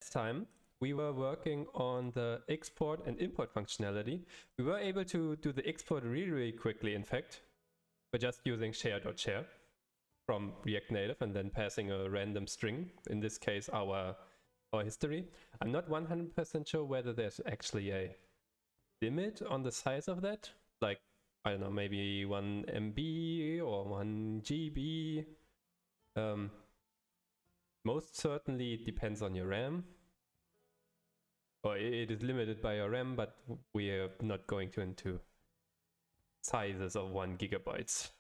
last time we were working on the export and import functionality. We were able to do the export really quickly, in fact, by just using share.share from React Native and then passing a random string, in this case our history. I'm not 100% sure whether there's actually a limit on the size of that, like, I don't know, maybe 1 MB or 1 GB. Most certainly it depends on your RAM, or it is limited by your RAM, but we are not going into sizes of 1 gigabytes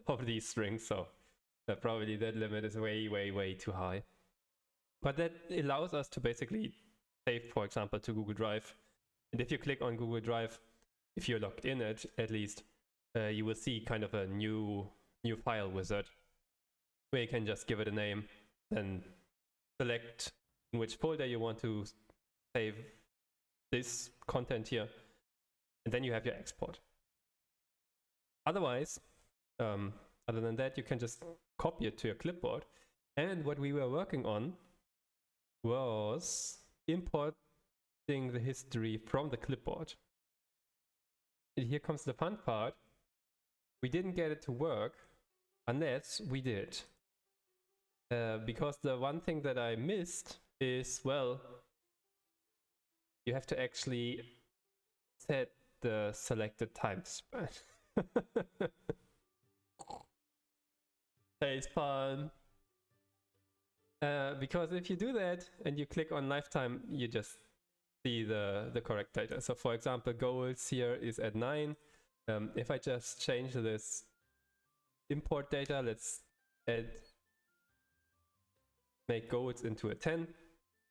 of these strings, so probably that limit is way too high. But that allows us to basically save, for example, to Google Drive. And if you click on Google Drive, if you're logged in at least, you will see kind of a new file wizard where you can just give it a name, then select in which folder you want to save this content here, and then you have your export. Otherwise, other than that, you can just copy it to your clipboard. And what we were working on was importing the history from the clipboard. And here comes the fun part. We didn't get it to work unless we did. Because the one thing that I missed is, well, you have to actually set the selected time span. It's fun. Because if you do that and you click on lifetime, you just see the correct data. So for example, goals here is at 9. If I just change this import data, let's make goals into a 10.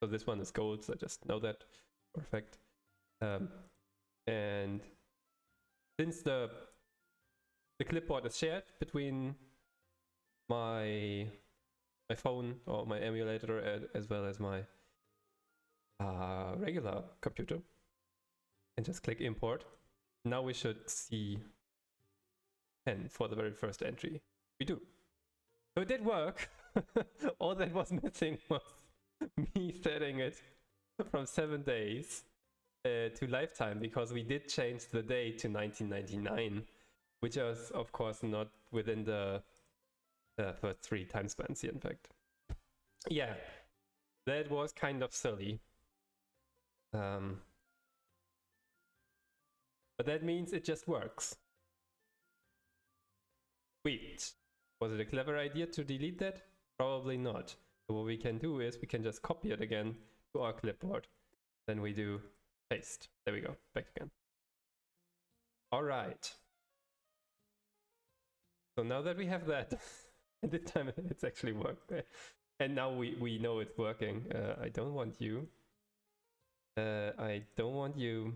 So this one is gold, so just know that. Perfect. And since the clipboard is shared between my phone or my emulator as well as my regular computer, and just click import, now we should see 10 for the very first entry. We do. So it did work. All that was missing was me setting it from 7 days to lifetime, because we did change the day to 1999, which was of course not within the first 3 time spans here, in fact. Yeah, that was kind of silly. But that means it just works. Wait, was it a clever idea to delete that? Probably not. So what we can do is we can just copy it again to our clipboard. Then we do paste. There we go, back again. All right. So now that we have that, and this time it's actually worked. And now we know it's working. I don't want you. I don't want you.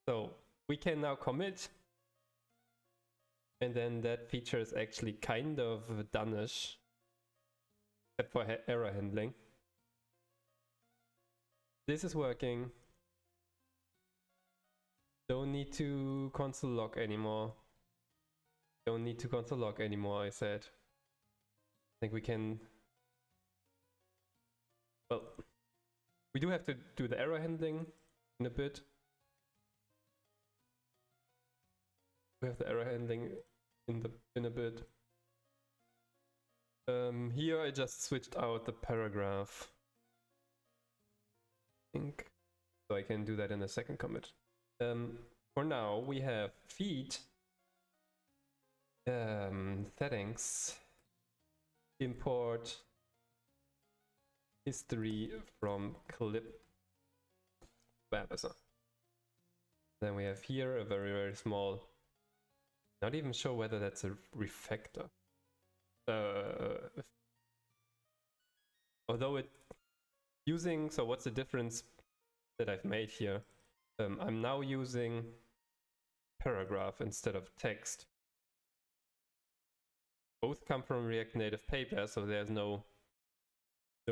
So we can now commit. And then that feature is actually kind of done-ish, except for error handling. This is working. Don't need to console log anymore. Don't need to console log anymore, I said. I think we can... Well, we do have to do the error handling in a bit. We have the error handling in a bit. Here I just switched out the paragraph, I think, so I can do that in a second commit. For now we have feed, settings, import history from clip webasser. Then we have here a very small, not even sure whether that's a refactor. Although it using, so what's the difference that I've made here? I'm now using paragraph instead of text. Both come from React Native paper, so there's no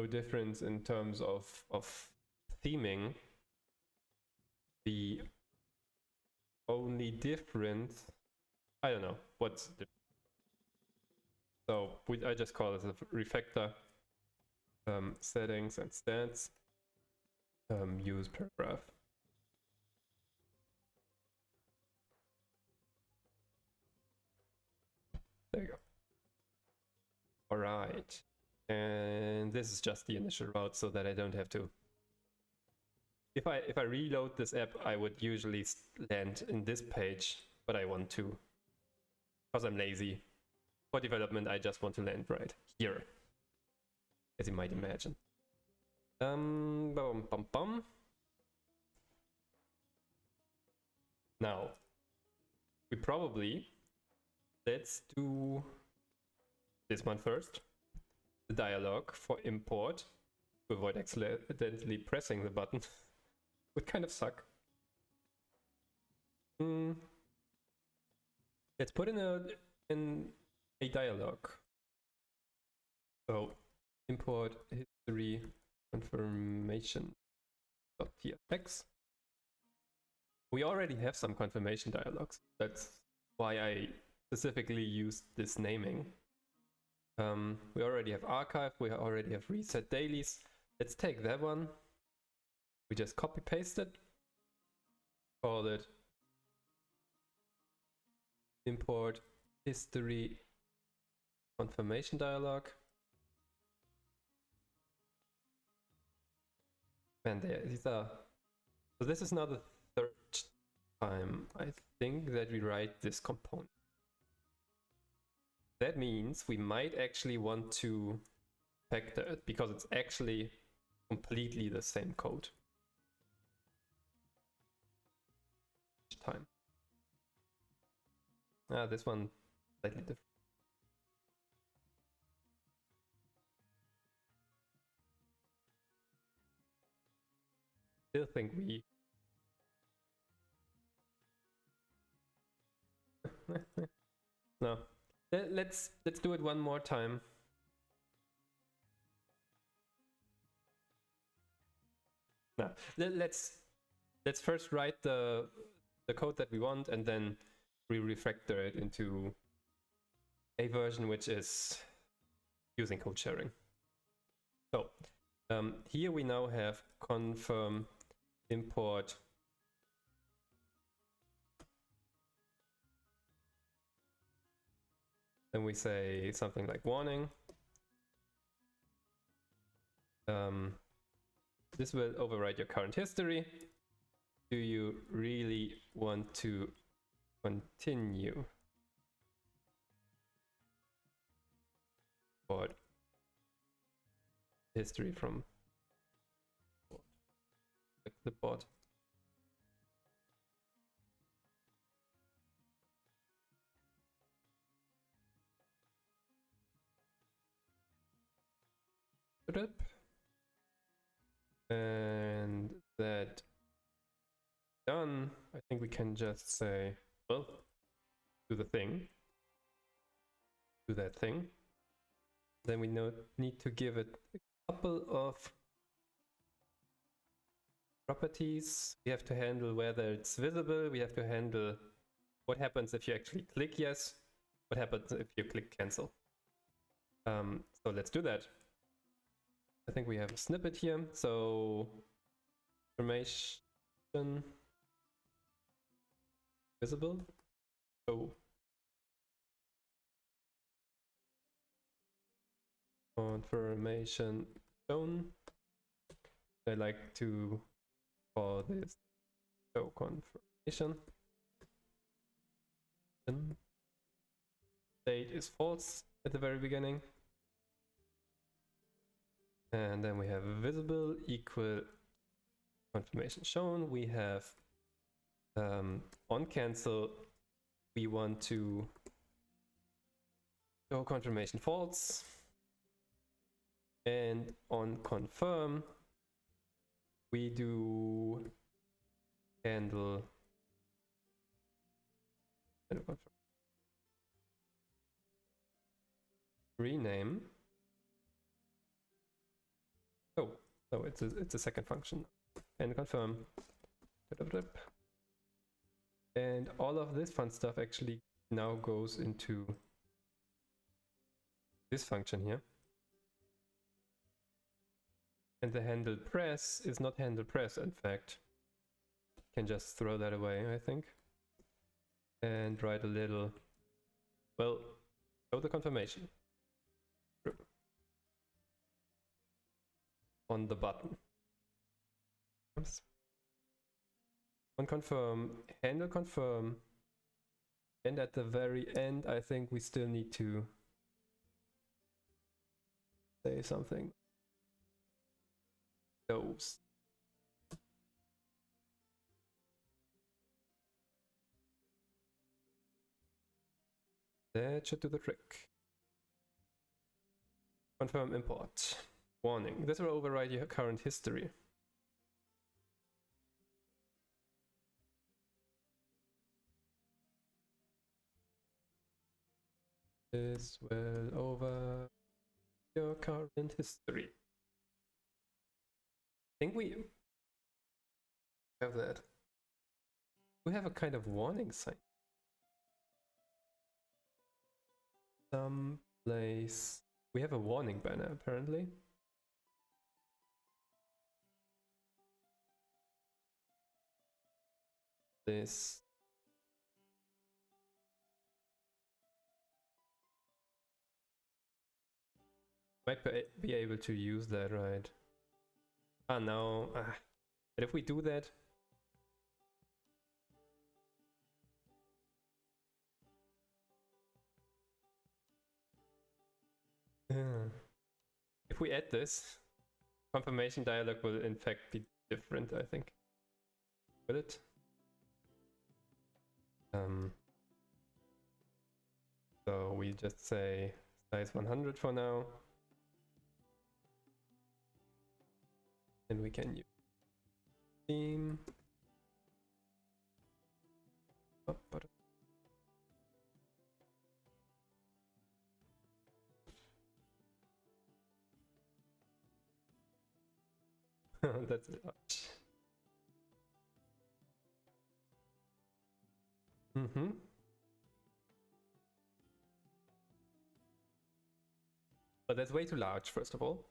difference in terms of theming. The only difference, I don't know what's the, so I just call it a refactor. Settings and stats, use paragraph. There you go. All right. And this is just the initial route so that I don't have to. If I reload this app, I would usually land in this page, but I want to, because I'm lazy. For development, I just want to land right here, as you might imagine. Bum, bum, bum. Now, we probably, let's do this one first. The dialog for import, to avoid accidentally pressing the button. Would kind of suck. Let's put in a dialog. So import history confirmation.txt. We already have some confirmation dialogs. That's why I specifically used this naming. We already have archive, we already have reset dailies. Let's take that one. We just copy paste it, call it import history confirmation dialog. And these are, so this is now the third time I think that we write this component. That means we might actually want to factor it because it's actually completely the same code. Each time. This one slightly different. Still think we no. Let's do it one more time. No, let's first write the code that we want, and then we refactor it into a version which is using code sharing. So here we now have confirm import then we say something like warning. This will override your current history. Do you really want to continue? Or history from the clipboard. And that done, I think we can just say, well, do the thing. Do that thing. Then we need to give it a couple of properties. We have to handle whether it's visible. We have to handle what happens if you actually click yes. What happens if you click cancel. So let's do that. I think we have a snippet here. So information visible. So confirmation shown. I like to call this show confirmation. State is false at the very beginning. And then we have visible equal confirmation shown. We have on cancel, we want to show confirmation false. And on confirm, we do handle rename. Oh, so it's a second function. And confirm. And all of this fun stuff actually now goes into this function here. And the handle press is not handle press, in fact. Can just throw that away, I think. And write a little, well, show the confirmation on the button. On confirm, handle confirm, and at the very end, I think we still need to say something. Those. That should do the trick. Confirm import. Warning, this will override your current history. This will over your current history. I think we have that. We have a kind of warning sign. Some place. We have a warning banner apparently. This. Might be able to use that, right? Ah, no. But if we do that, if we add this, confirmation dialog will in fact be different, I think. Will it? So we just say size 100 for now. And we can use theme. Oh, but that's it. But that's way too large, first of all.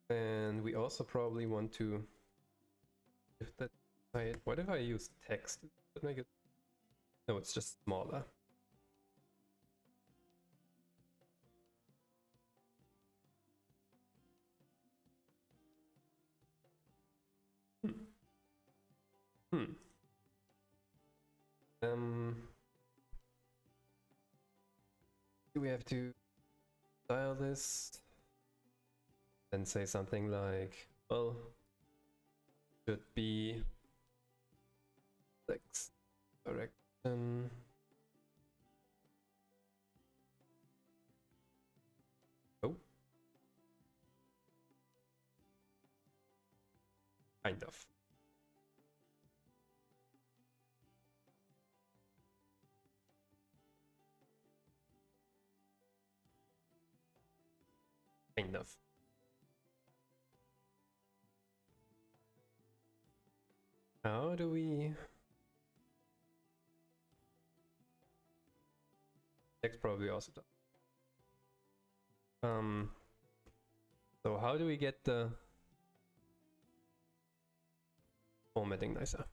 And we also probably want to, if that, what if I use text? Does that make it? No, it's just smaller. Do we have to style this and say something like, well, should be text direction. Oh. Kind of. Kind of. How do we... Text probably also does. So how do we get the formatting nicer?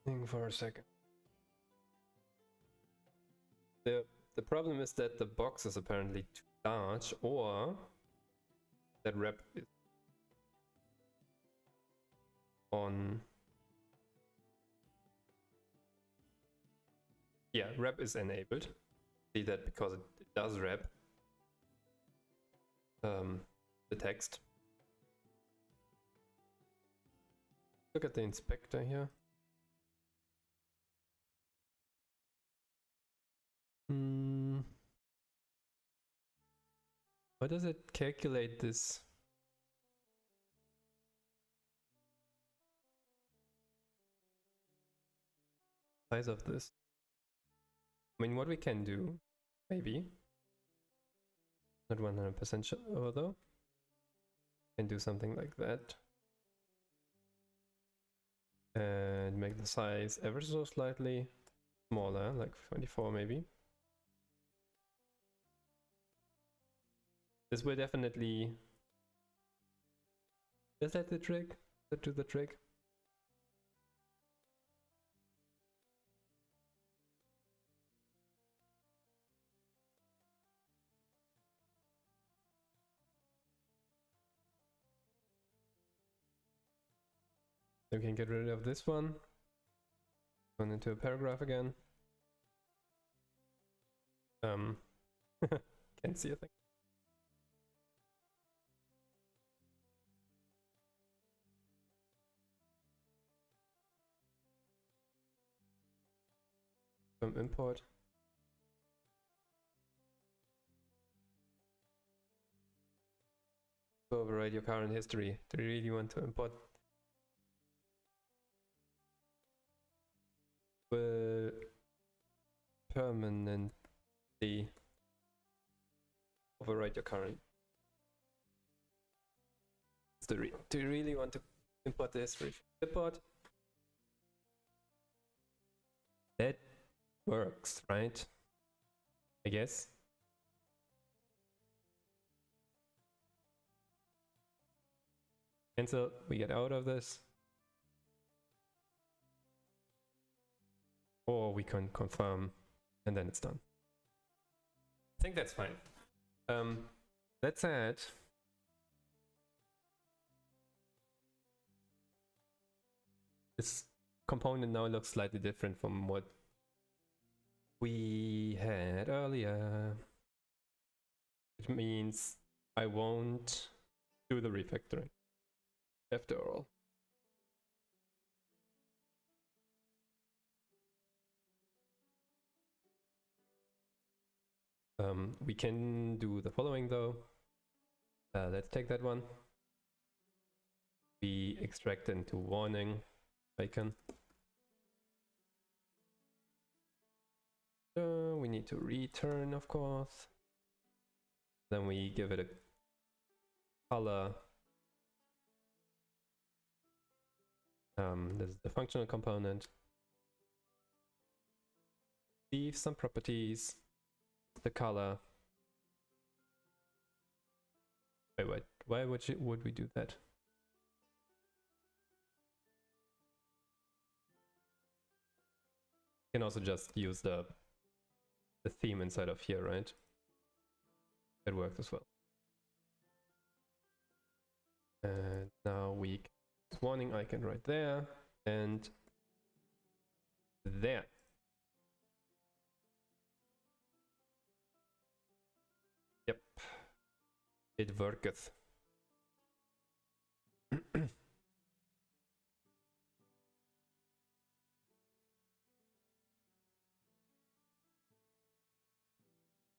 Think for a second. The problem is that the box is apparently too large, or that wrap is on. Yeah, wrap is enabled. See that because it does wrap the text. Look at the inspector here. How does it calculate this? Size of this? I mean, what we can do, maybe, not 100% sure though, can do something like that. make the size ever so slightly smaller, like 24 maybe. This will definitely... Is that the trick? Does that do the trick? We can get rid of this one. Turn into a paragraph again. Can't see a thing. Import. Override your current history. Do you really want to import? Will permanently override your current. Do you really want to import the history? Import. That works, right? I guess. Cancel, we get out of this. Or we can confirm and then it's done. I think that's fine. That said, this component now looks slightly different from what we had earlier. Which means I won't do the refactoring after all. We can do the following though. Let's take that one. We extract into warning icon. We need to return, of course. Then we give it a color. This is the functional component. Leave some properties. The color. Wait, why would we do that? You can also just use the theme inside of here, right? That works as well. And now we warning icon right there and there. Yep, it worketh.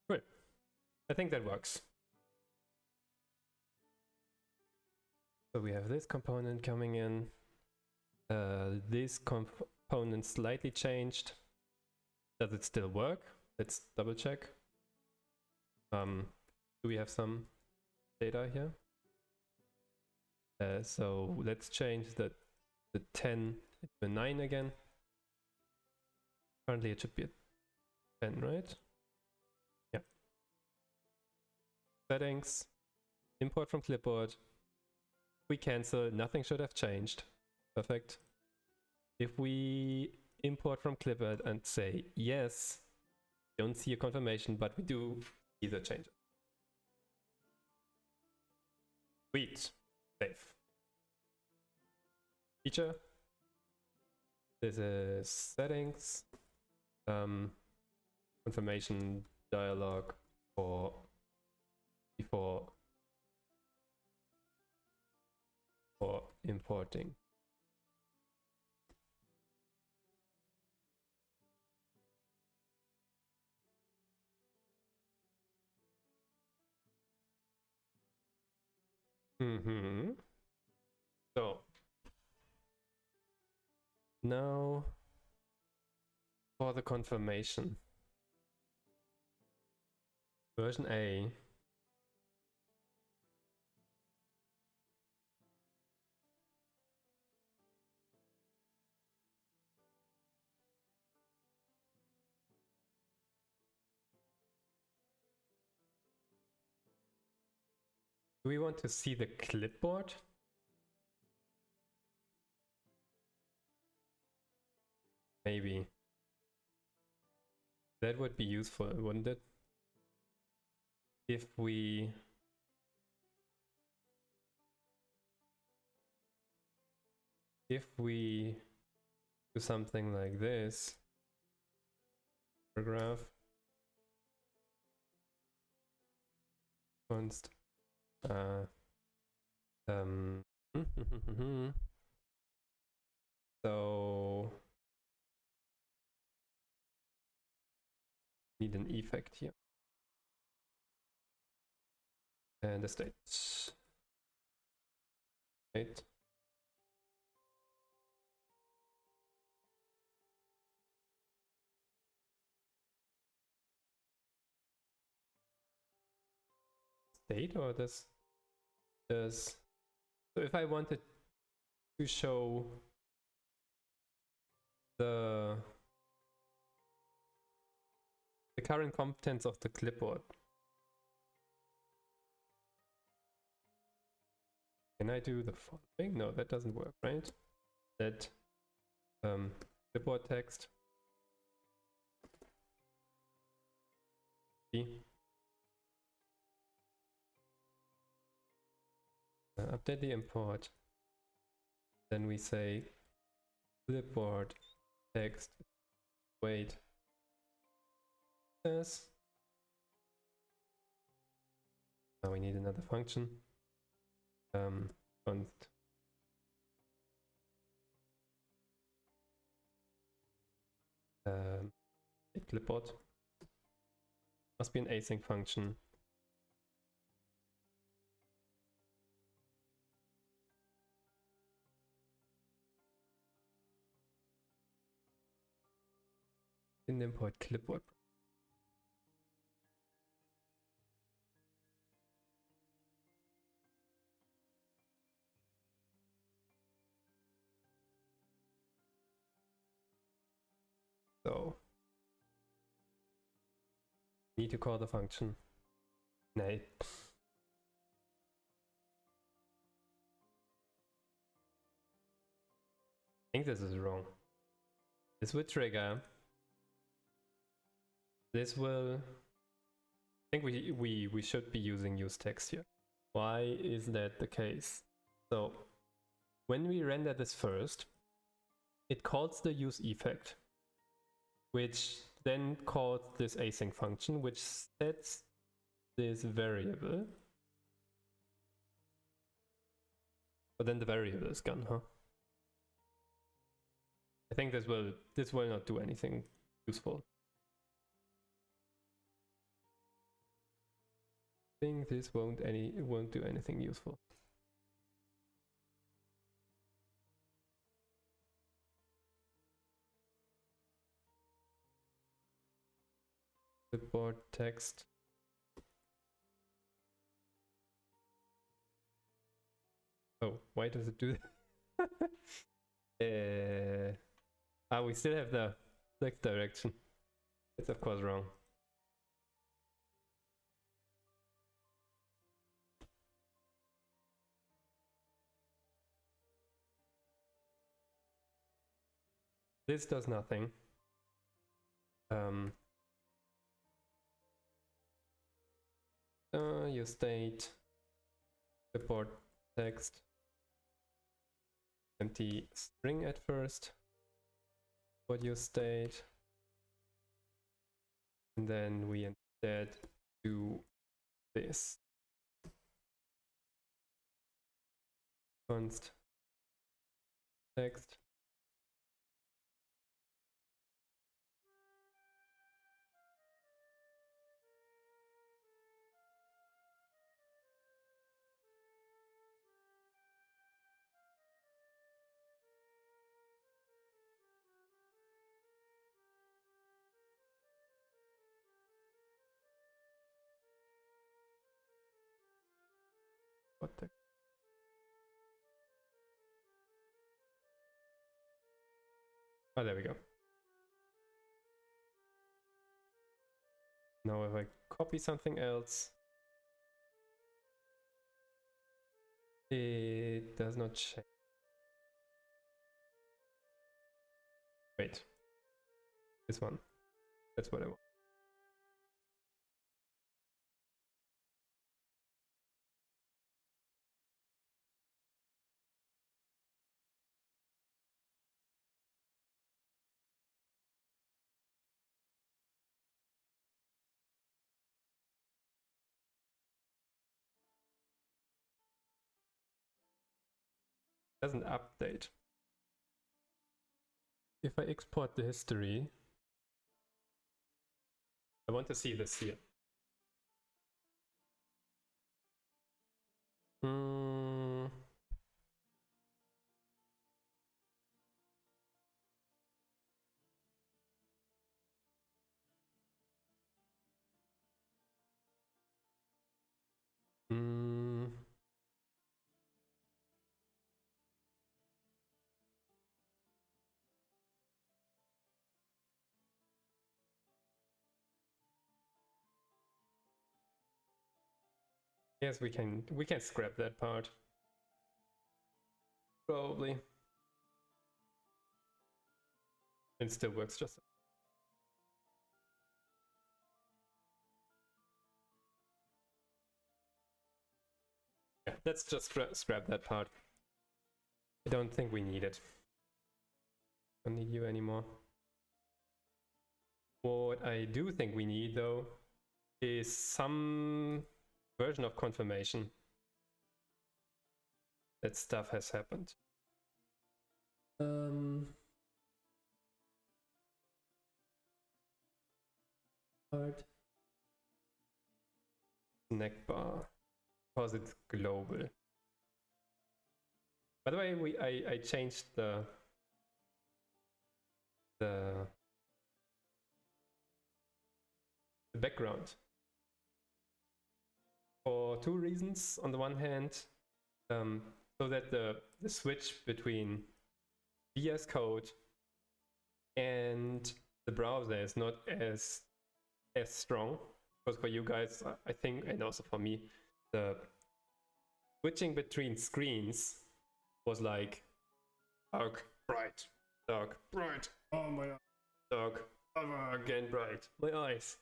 Great, I think that works. So we have this component coming in. This component slightly changed. Does it still work? Let's double check. Do we have some data here? So let's change the 10 to a 9 again. Currently it should be a 10, right? Yeah. Settings, import from clipboard. We cancel, nothing should have changed. Perfect. If we import from clipboard and say yes, don't see a confirmation, but we do see the changes. Sweet. Save. Feature. This is settings. Confirmation dialog for before for importing. So now for the confirmation. Version A. Do we want to see the clipboard? Maybe. That would be useful, wouldn't it? If we do something like this, paragraph const so need an effect here and the state. State or this does. So if I wanted to show the current contents of the clipboard, can I do the following? No, that doesn't work, right? That clipboard text update the import. Then we say clipboard text wait says. Now we need another function. Const clipboard must be an async function. In import clipboard. So need to call the function. Nay. I think this is wrong. This will trigger. This will. I think we should be using use text here. Why is that the case? So when we render this first, it calls the use effect, which then calls this async function, which sets this variable. But then the variable is gone, huh? I think this will not do anything useful. I think this won't do anything useful. Clipboard text. Oh, why does it do that? We still have the select direction. It's of course wrong. This does nothing. Your state, clipboard text, empty string at first. What your state, and then we instead do this. Const text. What the? Oh, there we go. Now if I copy something else, It does not change. Wait. This one. That's what I want. Doesn't update. If I export the history, I want to see this here. Mm. Mm. Yes, we can scrap that part. Probably. It still works just. Yeah, let's just scrap that part. I don't think we need it. Don't need you anymore. What I do think we need though is some version of confirmation that stuff has happened. Hard. Snack bar, because it's global. By the way, I changed the background for two reasons. On the one hand, so that the switch between VS Code and the browser is not as strong. Because for you guys, I think, and also for me, the switching between screens was like dark, bright, dark, bright. Oh my god, dark, again bright. My eyes.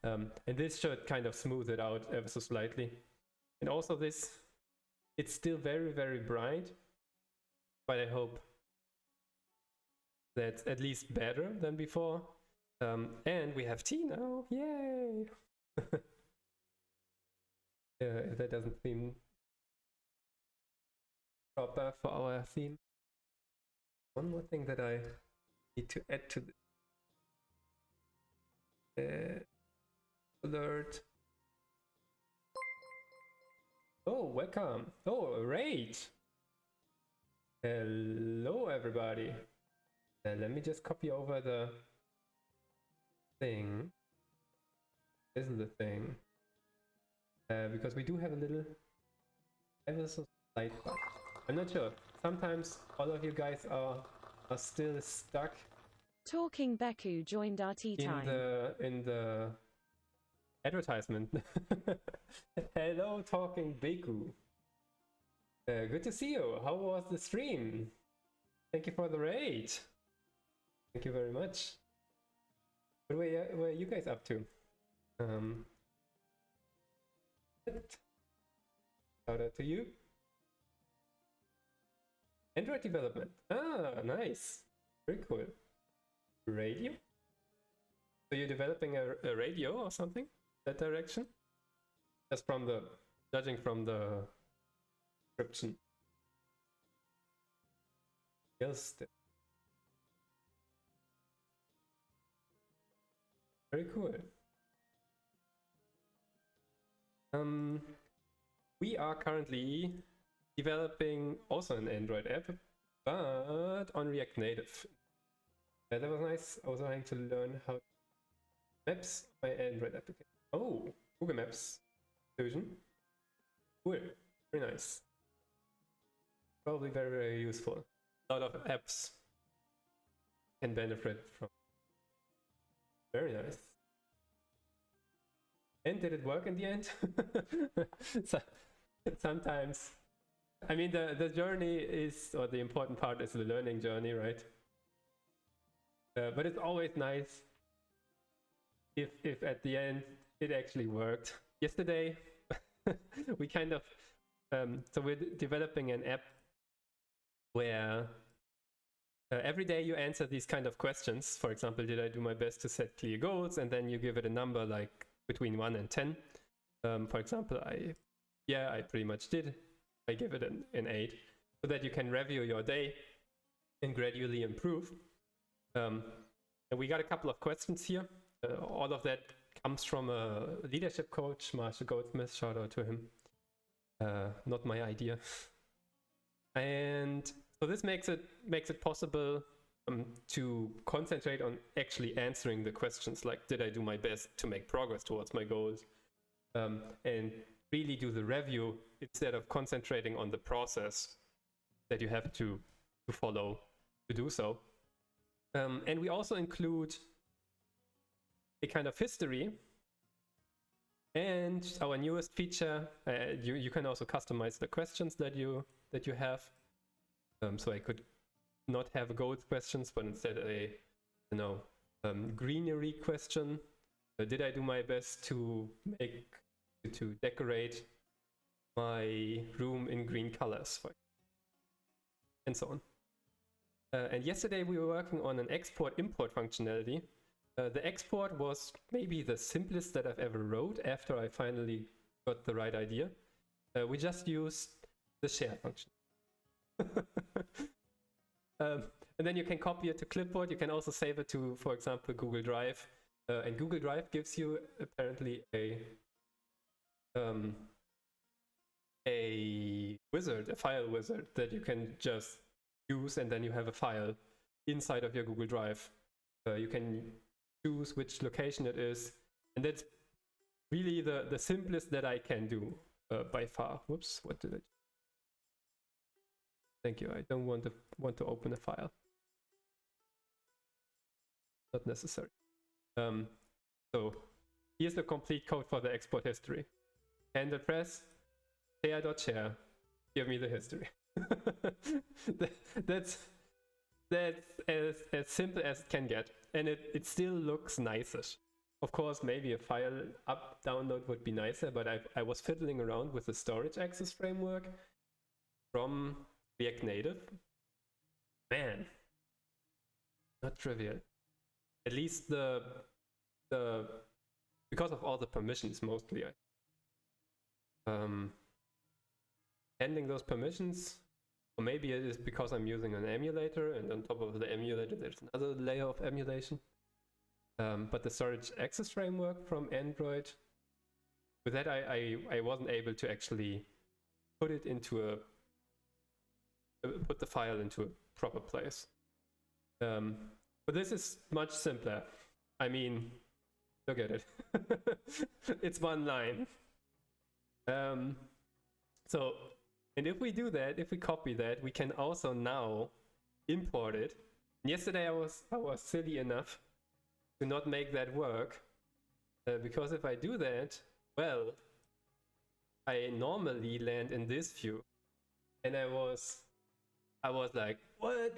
And this should kind of smooth it out ever so slightly. And also this, it's still very, very bright, but I hope that's at least better than before. And we have tea now, yay! That doesn't seem proper for our theme. One more thing that I need to add to the alert. Oh, welcome. Oh, a raid. Hello, everybody. Let me just copy over the thing. This is the thing. Because we do have a little ever so slight bug. I'm not sure. Sometimes all of you guys are still stuck. Talking Beku joined our tea time. In the advertisement. Hello, Talking Beku. Good to see you. How was the stream? Thank you for the raid. Thank you very much. What were you guys up to? Shout out to you. Android development. Ah, nice. Very cool. Radio? So you're developing a radio or something? That direction? Just from the, judging from the description. Yes. Very cool. We are currently developing also an Android app, but on React Native. That was nice. I was trying to learn how maps my Android application. Oh, Google Maps version. Cool. Very nice. Probably very, very useful. A lot of apps can benefit from. Very nice. And did it work in the end? So, sometimes I mean, the journey is, or the important part is the learning journey, right? But it's always nice if at the end it actually worked. Yesterday, we kind of, so we're developing an app where every day you answer these kind of questions. For example, did I do my best to set clear goals? And then you give it a number like between 1 and 10. For example, I pretty much did. I give it an 8, so that you can review your day and gradually improve. And we got a couple of questions here. All of that comes from a leadership coach, Marshall Goldsmith. Shout out to him. Not my idea. And so this makes it possible to concentrate on actually answering the questions, like did I do my best to make progress towards my goals, and really do the review instead of concentrating on the process that you have to follow to do so. And we also include a kind of history, and our newest feature, you can also customize the questions that you have. So I could not have goals questions, but instead a greenery question. Did I do my best to decorate my room in green colors, and so on. And yesterday we were working on an export-import functionality. The export was maybe the simplest that I've ever wrote after I finally got the right idea. We just used the share function. And then you can copy it to clipboard. You can also save it to, for example, Google Drive. And Google Drive gives you apparently a file wizard that you can just use, and then you have a file inside of your Google Drive. You can choose which location it is, and that's really the simplest that I can do by far. Whoops, what did I do? Thank you. I don't want to open a file. Not necessary. So here's the complete code for the export history. Handle press, share.share, give me the history. that's as simple as it can get, and it still looks nice-ish. Of course, maybe a file download would be nicer, but I was fiddling around with the storage access framework from React Native. Man, not trivial. At least the because of all the permissions, mostly. Handling those permissions, or maybe it is because I'm using an emulator, and on top of the emulator there's another layer of emulation. But the storage access framework from Android, with that I wasn't able to actually put the file into a proper place. But this is much simpler. I mean, look at it. It's one line. So, and if we do that, if we copy that, we can also now import it. Yesterday I was silly enough to not make that work, because if I do that, well, I normally land in this view, and I was like, what?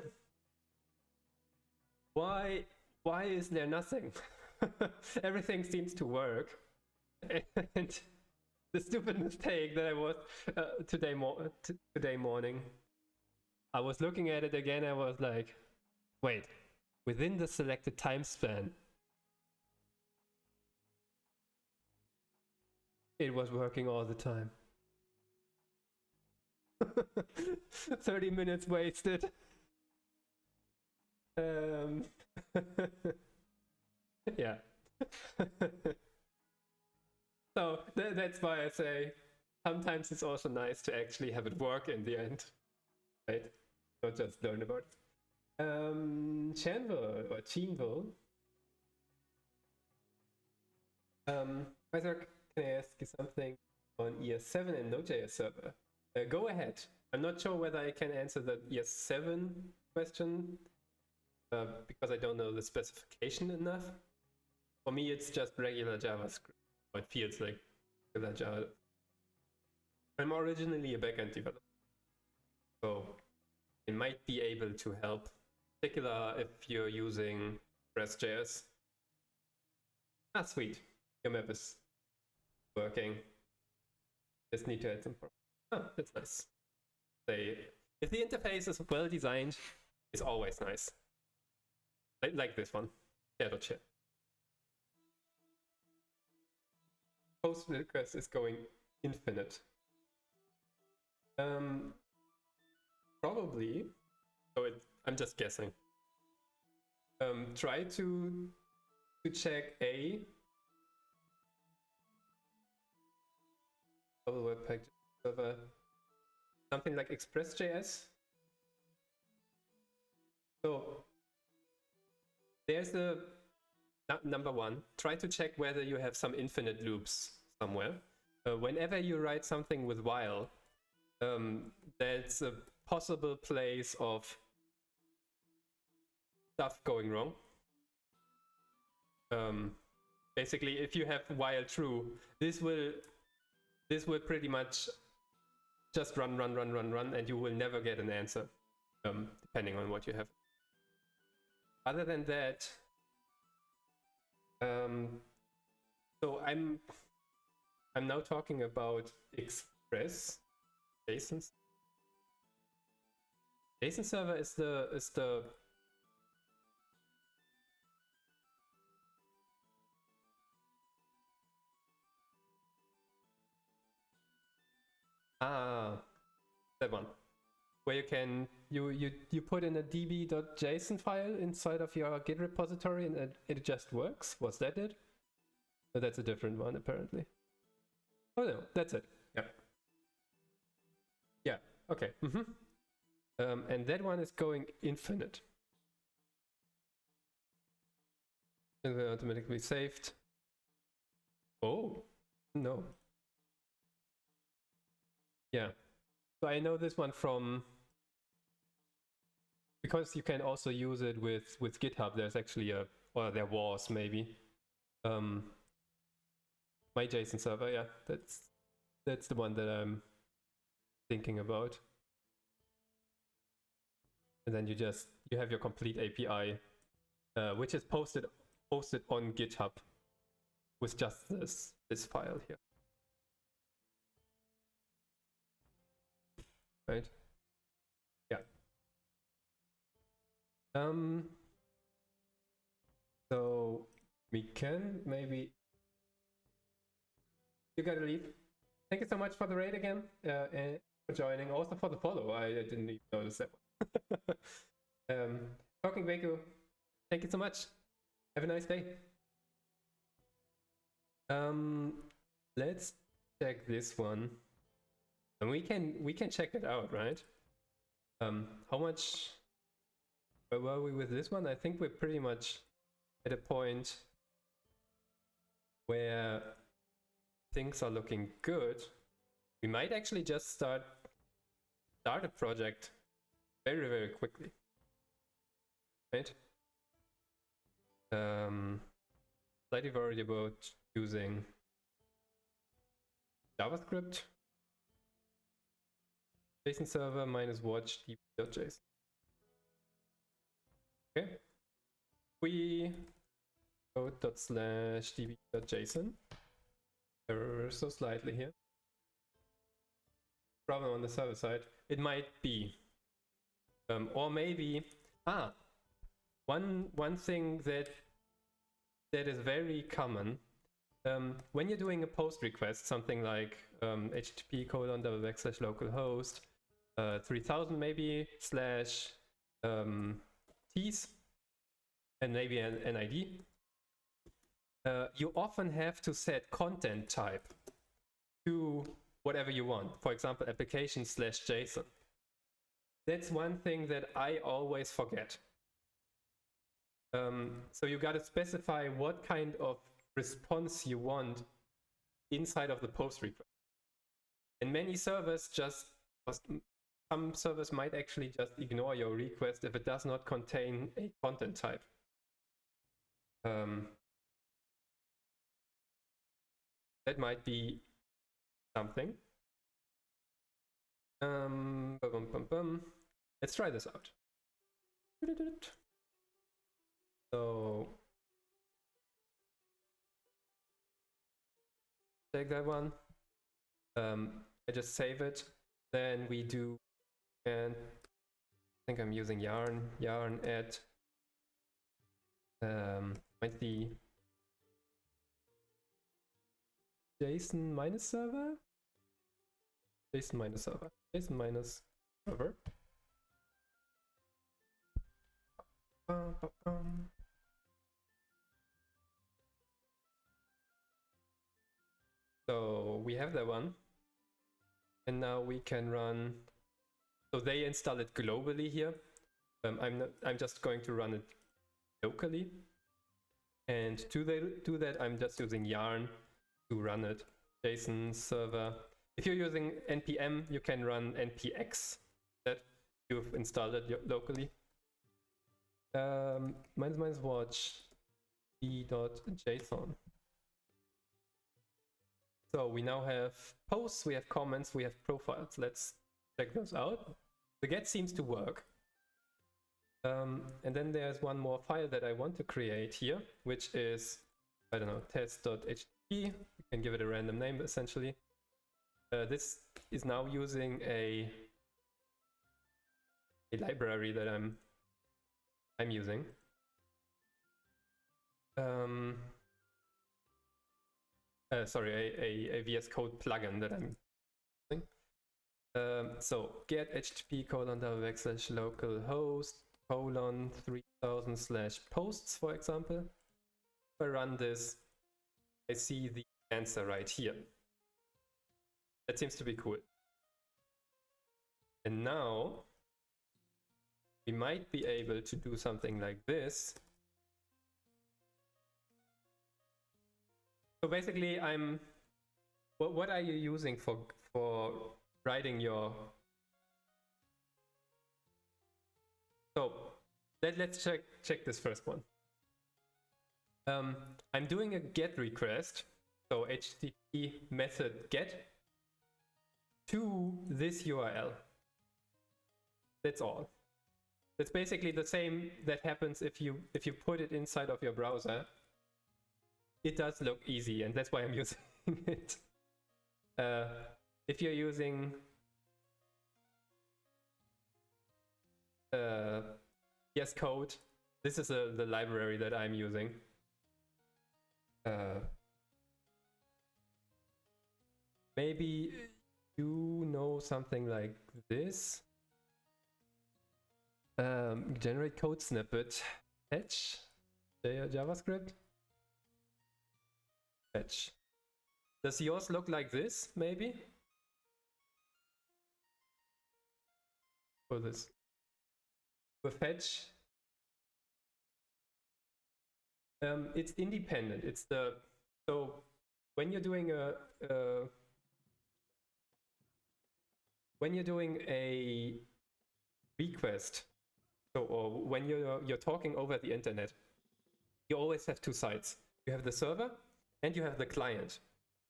Why is there nothing? Everything seems to work, and the stupid mistake that I was today morning, I was looking at it again. I was like, wait, within the selected time span, it was working all the time. 30 minutes wasted. Yeah. So that's why I say sometimes it's also nice to actually have it work in the end, right? Not just learn about it. Chanville or Chinville. Isaac, can I ask you something on ES7 and Node.js server? Go ahead. I'm not sure whether I can answer the ES7 question because I don't know the specification enough. For me, it's just regular JavaScript. It feels like regular Java. I'm originally a backend developer. So it might be able to help, particular if you're using Express.js. Ah, sweet. Your map is working. Just need to add some. Oh, that's nice. If the interface is well designed, it's always nice. Like this one. Share.share. Post request is going infinite. Probably. So I'm just guessing. Try to check a global web package server, something like Express.js. So there's the number one. Try to check whether you have some infinite loops somewhere. Whenever you write something with while, that's a possible place of stuff going wrong. Basically, if you have while true, this will pretty much just run, and you will never get an answer, depending on what you have. Other than that, so I'm now talking about Express. JSON server is the that one where you can you put in a db.json file inside of your Git repository and it just works. Was that it? No, that's a different one apparently. Oh no, that's it. Yeah. Okay. And that one is going infinite. And they're automatically saved. Oh no. Yeah. So I know this one from, because you can also use it with GitHub. There's actually or there was maybe my JSON server. Yeah, that's the one that I'm thinking about. And then you have your complete API, which is posted on GitHub with just this file here. Right? Yeah. So we can maybe. You gotta leave. Thank you so much for the raid again, and for joining. Also for the follow. I didn't even notice that one. Talking Baku, thank you so much. Have a nice day. Let's check this one, and we can check it out, right? How much? Where were we with this one? I think we're pretty much at a point where things are looking good. We might actually just start a project very, very quickly, right? Slightly worried about using JavaScript. JSON server minus watch db.json. Okay. We code./db.json. Error so slightly here. Problem on the server side. It might be, or maybe one thing that is very common when you're doing a post request, something like http://localhost 3000 maybe /tees and maybe an ID. You often have to set content type to whatever you want. For example, application/JSON. That's one thing that I always forget. So you got to specify what kind of response you want inside of the post request. And many servers some servers might actually just ignore your request if it does not contain a content type. That might be something. Bum, bum, bum. Let's try this out. So take that one. I just save it. Then we do, and I think I'm using yarn add might be JSON minus server. JSON minus server. JSON minus server. So we have that one, and now we can run. So they install it globally here. I'm just going to run it locally, and to do that, I'm just using yarn to run it. JSON server. If you're using npm, you can run npx that you've installed it locally. Minus watch b.json. So we now have posts, we have comments, we have profiles. Let's check those out. The get seems to work. And then there's one more file that I want to create here, which is, I don't know, test.htp. You can give it a random name, essentially. This is now using a library that I'm using. Sorry, a VS Code plugin that I'm using. So get http :/localhost 3000/posts, for example. If I run this, I see the answer right here. That seems to be cool. And now we might be able to do something like this. So basically, what are you using for writing your? So let's check this first one. I'm doing a get request, so HTTP method get to this URL. That's all. It's basically the same that happens if you put it inside of your browser. It does look easy, and that's why I'm using it. If you're using VS Code, this is the library that I'm using. Maybe you know something like this. Generate code snippet, fetch, JavaScript, fetch. Does yours look like this, maybe? For this. For fetch, it's independent. It's the, so when you're doing a request, so or when you're talking over the internet, you always have two sides. You have the server and you have the client.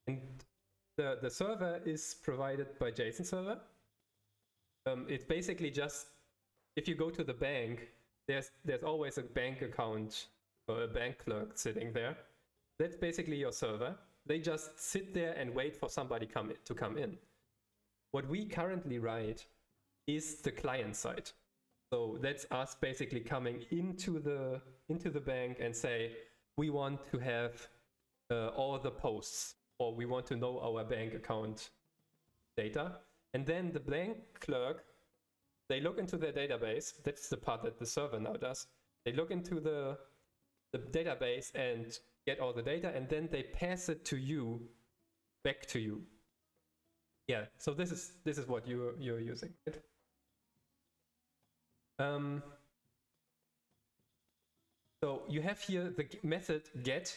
And the server is provided by JSON server. It's basically just, if you go to the bank, there's always a bank account or a bank clerk sitting there. That's basically your server. They just sit there and wait for somebody to come in. What we currently write is the client side. So that's us basically coming into the bank and say, we want to have all the posts, or we want to know our bank account data. And then the bank clerk, they look into their database. That's the part that the server now does. They look into the database and get all the data, and then they pass it to you, back to you. Yeah, so this is what you're using. So you have here the method get,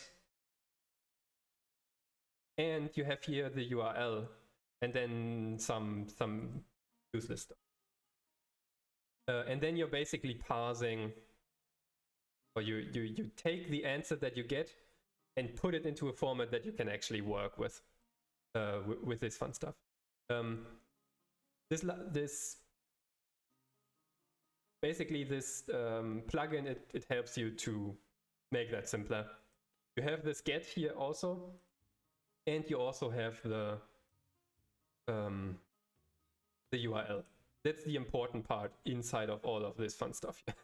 and you have here the URL, and then some useless stuff. And then you're basically parsing, or you take the answer that you get and put it into a format that you can actually work with this fun stuff. this basically this plugin, it helps you to make that simpler. You have this get here also, and you also have the URL. That's the important part inside of all of this fun stuff here.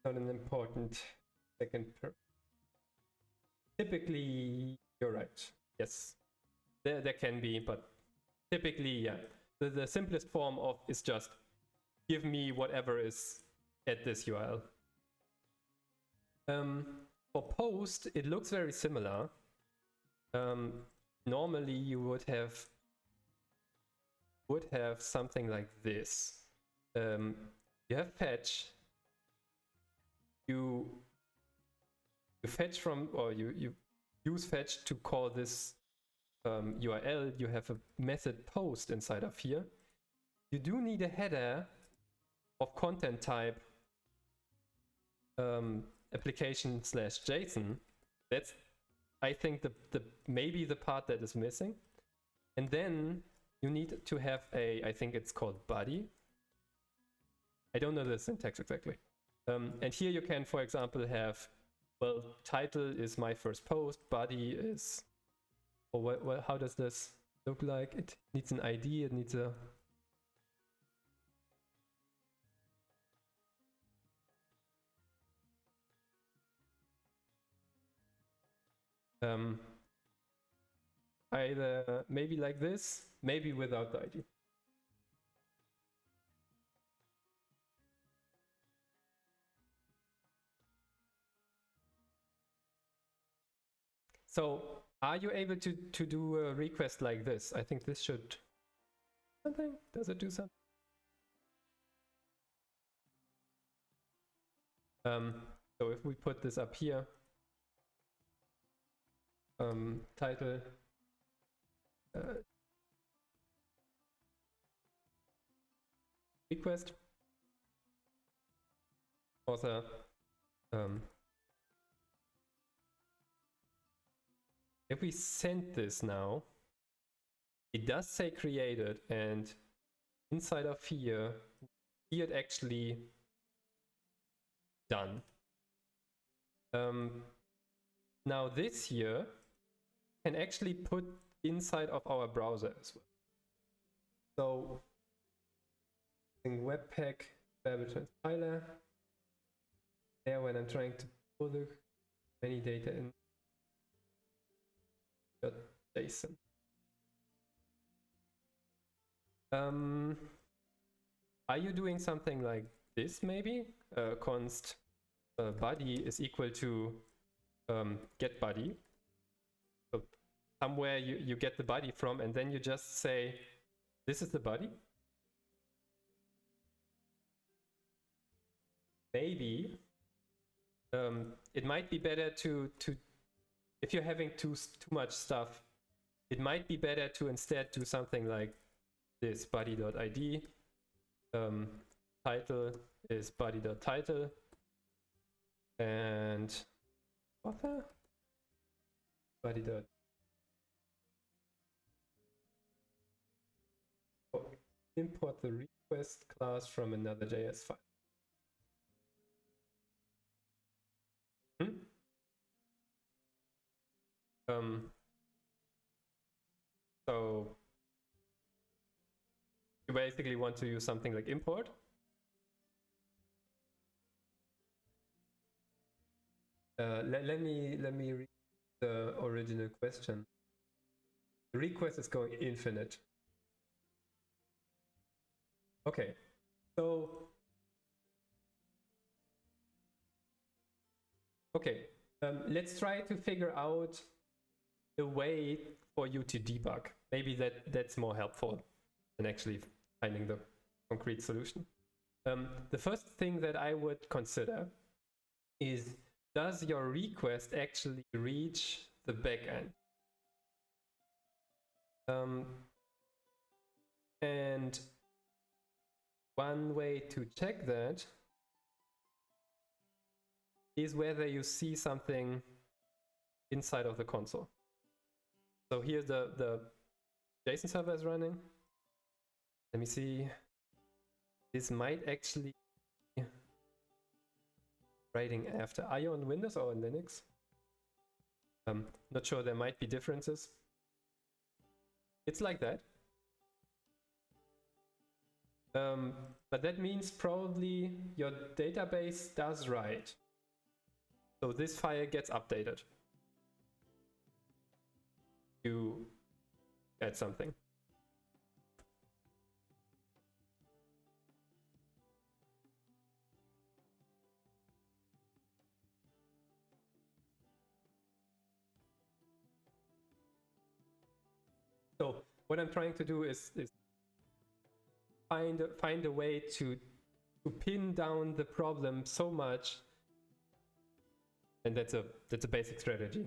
Not an important second. Typically, you're right. Yes, there can be, but typically, yeah. The simplest form of is just give me whatever is at this URL. For post, it looks very similar. Normally, you would have something like this. You have fetch. You fetch from, or you use fetch to call this URL. You have a method post inside of here. You do need a header of content type application/JSON. That's, I think, the maybe the part that is missing. And then you need to have a, I think it's called body. I don't know the syntax exactly. And here you can, for example, have, well, title is my first post, body is, or well, how does this look like? It needs an ID, it needs a, either maybe like this, maybe without the ID. So are you able to do a request like this? I think this should something. Does it do something? So if we put this up here, title, request, author, if we send this now, it does say created, and inside of here it actually done. Now this here can actually put inside of our browser as well. So in Webpack variable transpiler, there when I'm trying to pull the many data in .json. Are you doing something like this maybe? Const body is equal to get body. So somewhere you get the body from, and then you just say, this is the body. Maybe it might be better to if you're having too much stuff, it might be better to instead do something like this, body.id. Title is body.title, and author body. Import the request class from another JS file. So you basically want to use something like import. Let me read the original question. The request is going infinite. Okay, so let's try to figure out a way for you to debug. Maybe that's more helpful than actually finding the concrete solution. The first thing that I would consider is, does your request actually reach the backend? And one way to check that is whether you see something inside of the console. So here the JSON server is running. Let me see. This might actually be writing after. Are you on Windows or on Linux? Not sure, there might be differences. It's like that. But that means probably your database does write. So this file gets updated. You add something. So what I'm trying to do is find a way to pin down the problem so much, and that's a basic strategy.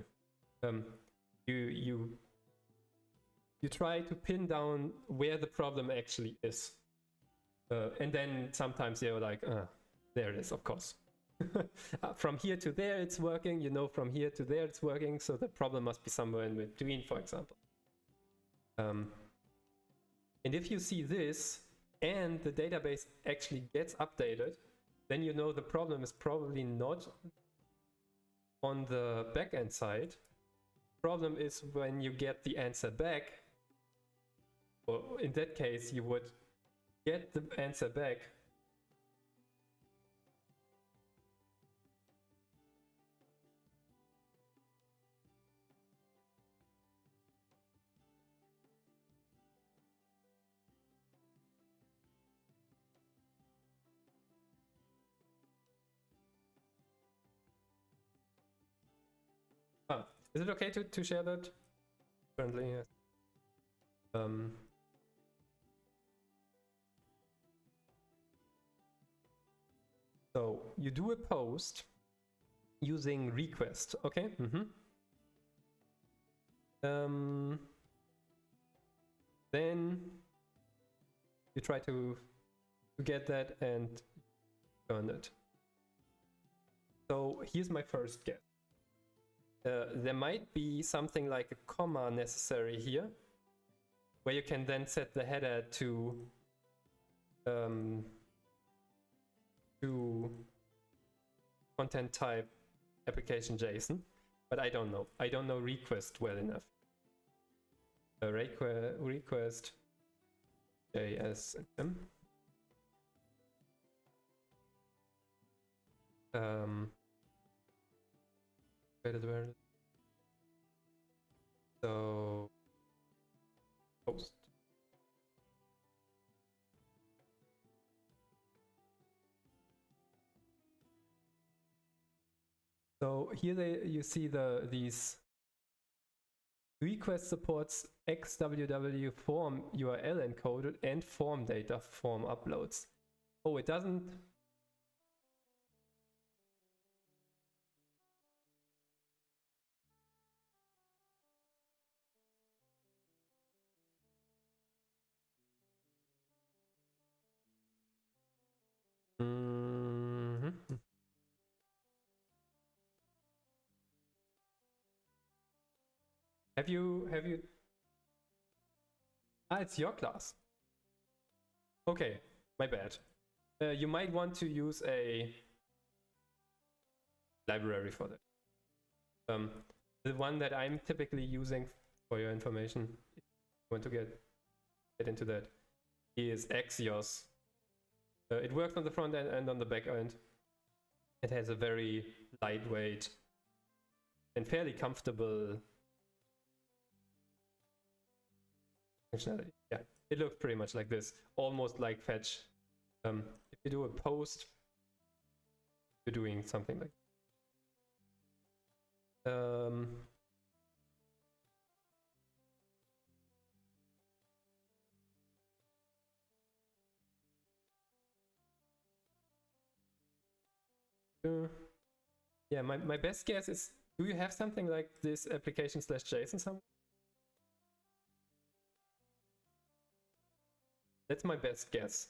You try to pin down where the problem actually is, and then sometimes you're like, there it is, of course. From here to there it's working, you know, from here to there it's working, so the problem must be somewhere in between, for example. And if you see this and the database actually gets updated, then you know the problem is probably not on the backend side. Problem is when you get the answer back, or in that case you would get the answer back is it okay to share that? Currently, yes. So you do a post using request, okay? Then you try to get that and turn it. So here's my first guess. There might be something like a comma necessary here, where you can then set the header to content type application JSON, but I don't know. I don't know request well enough. Request JSM. So post. So here you see these request supports XWW form URL encoded and form data form uploads. Oh, it doesn't. Have you it's your class. Okay, my bad. You might want to use a library for that. The one that I'm typically using, for your information, if you want to get into that, is Axios. It works on the front end and on the back end. It has a very lightweight and fairly comfortable functionality. Yeah, it looks pretty much like this, almost like fetch. If you do a post, you're doing something like yeah, my best guess is, do you have something like this application/JSON somewhere? That's my best guess.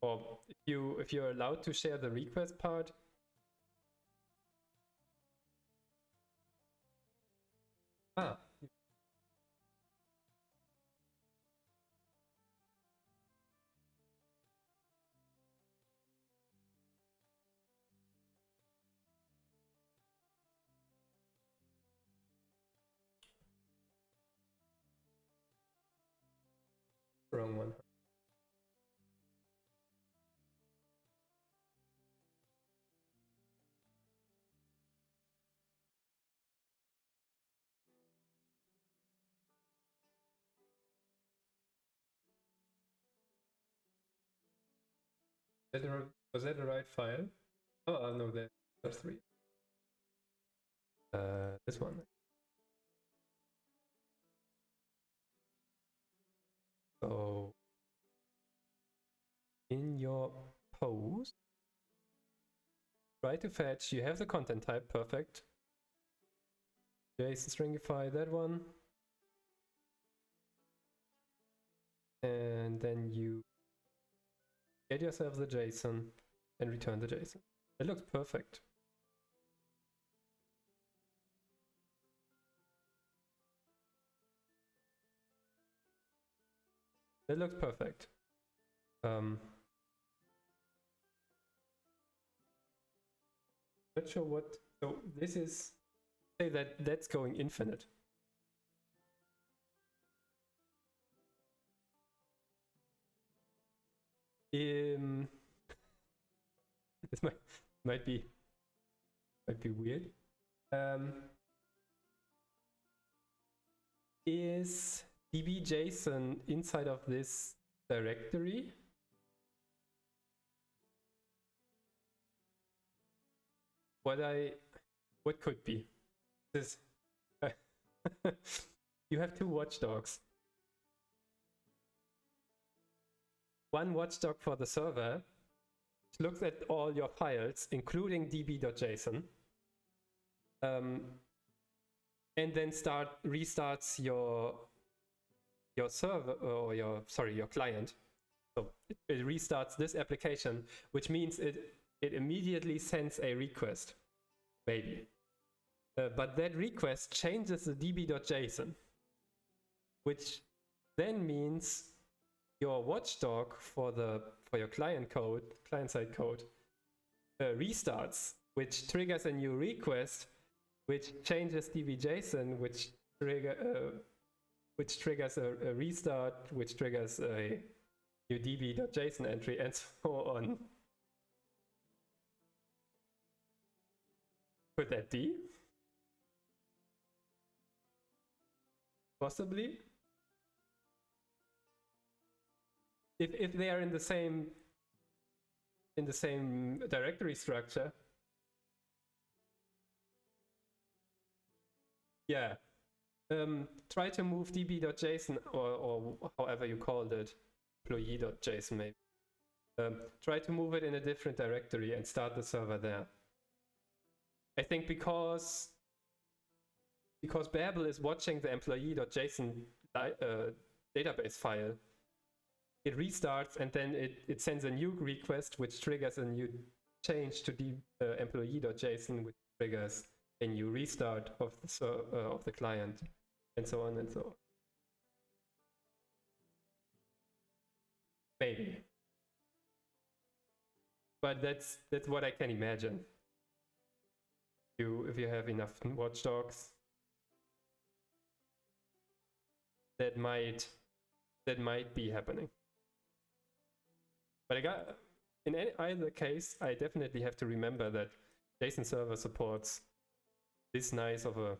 Or if you're allowed to share the request part, Ah, wrong one. Was that the right file? Oh, no, there's three. This one. So in your post, try to fetch. You have the content type, perfect. JSON stringify that one, and then you get yourself the JSON and return the JSON. It looks perfect. It looks perfect. Not sure what. So this is, say that that's going infinite. This might be weird. Is db.json inside of this directory? What could be this? You have two watchdogs. One watchdog for the server, which looks at all your files, including db.json, and then restarts your server or your client. So it restarts this application, which means it immediately sends a request, maybe. But that request changes the db.json, which then means your watchdog for your client-side code restarts, which triggers a new request, which changes db.json, which triggers a restart, which triggers a new db.json entry, and so on. Could that be? Possibly. If they are in the same directory structure. Yeah. Try to move db.json or however you called it, employee.json maybe. Try to move it in a different directory and start the server there. I think because Babel is watching the employee.json database file, it restarts and then it sends a new request, which triggers a new change to the employee.json, which triggers a new restart of the client, and so on and so on. Maybe, but that's what I can imagine. If you have enough watchdogs, that might be happening. But in either case, I definitely have to remember that JSON server supports this nice of a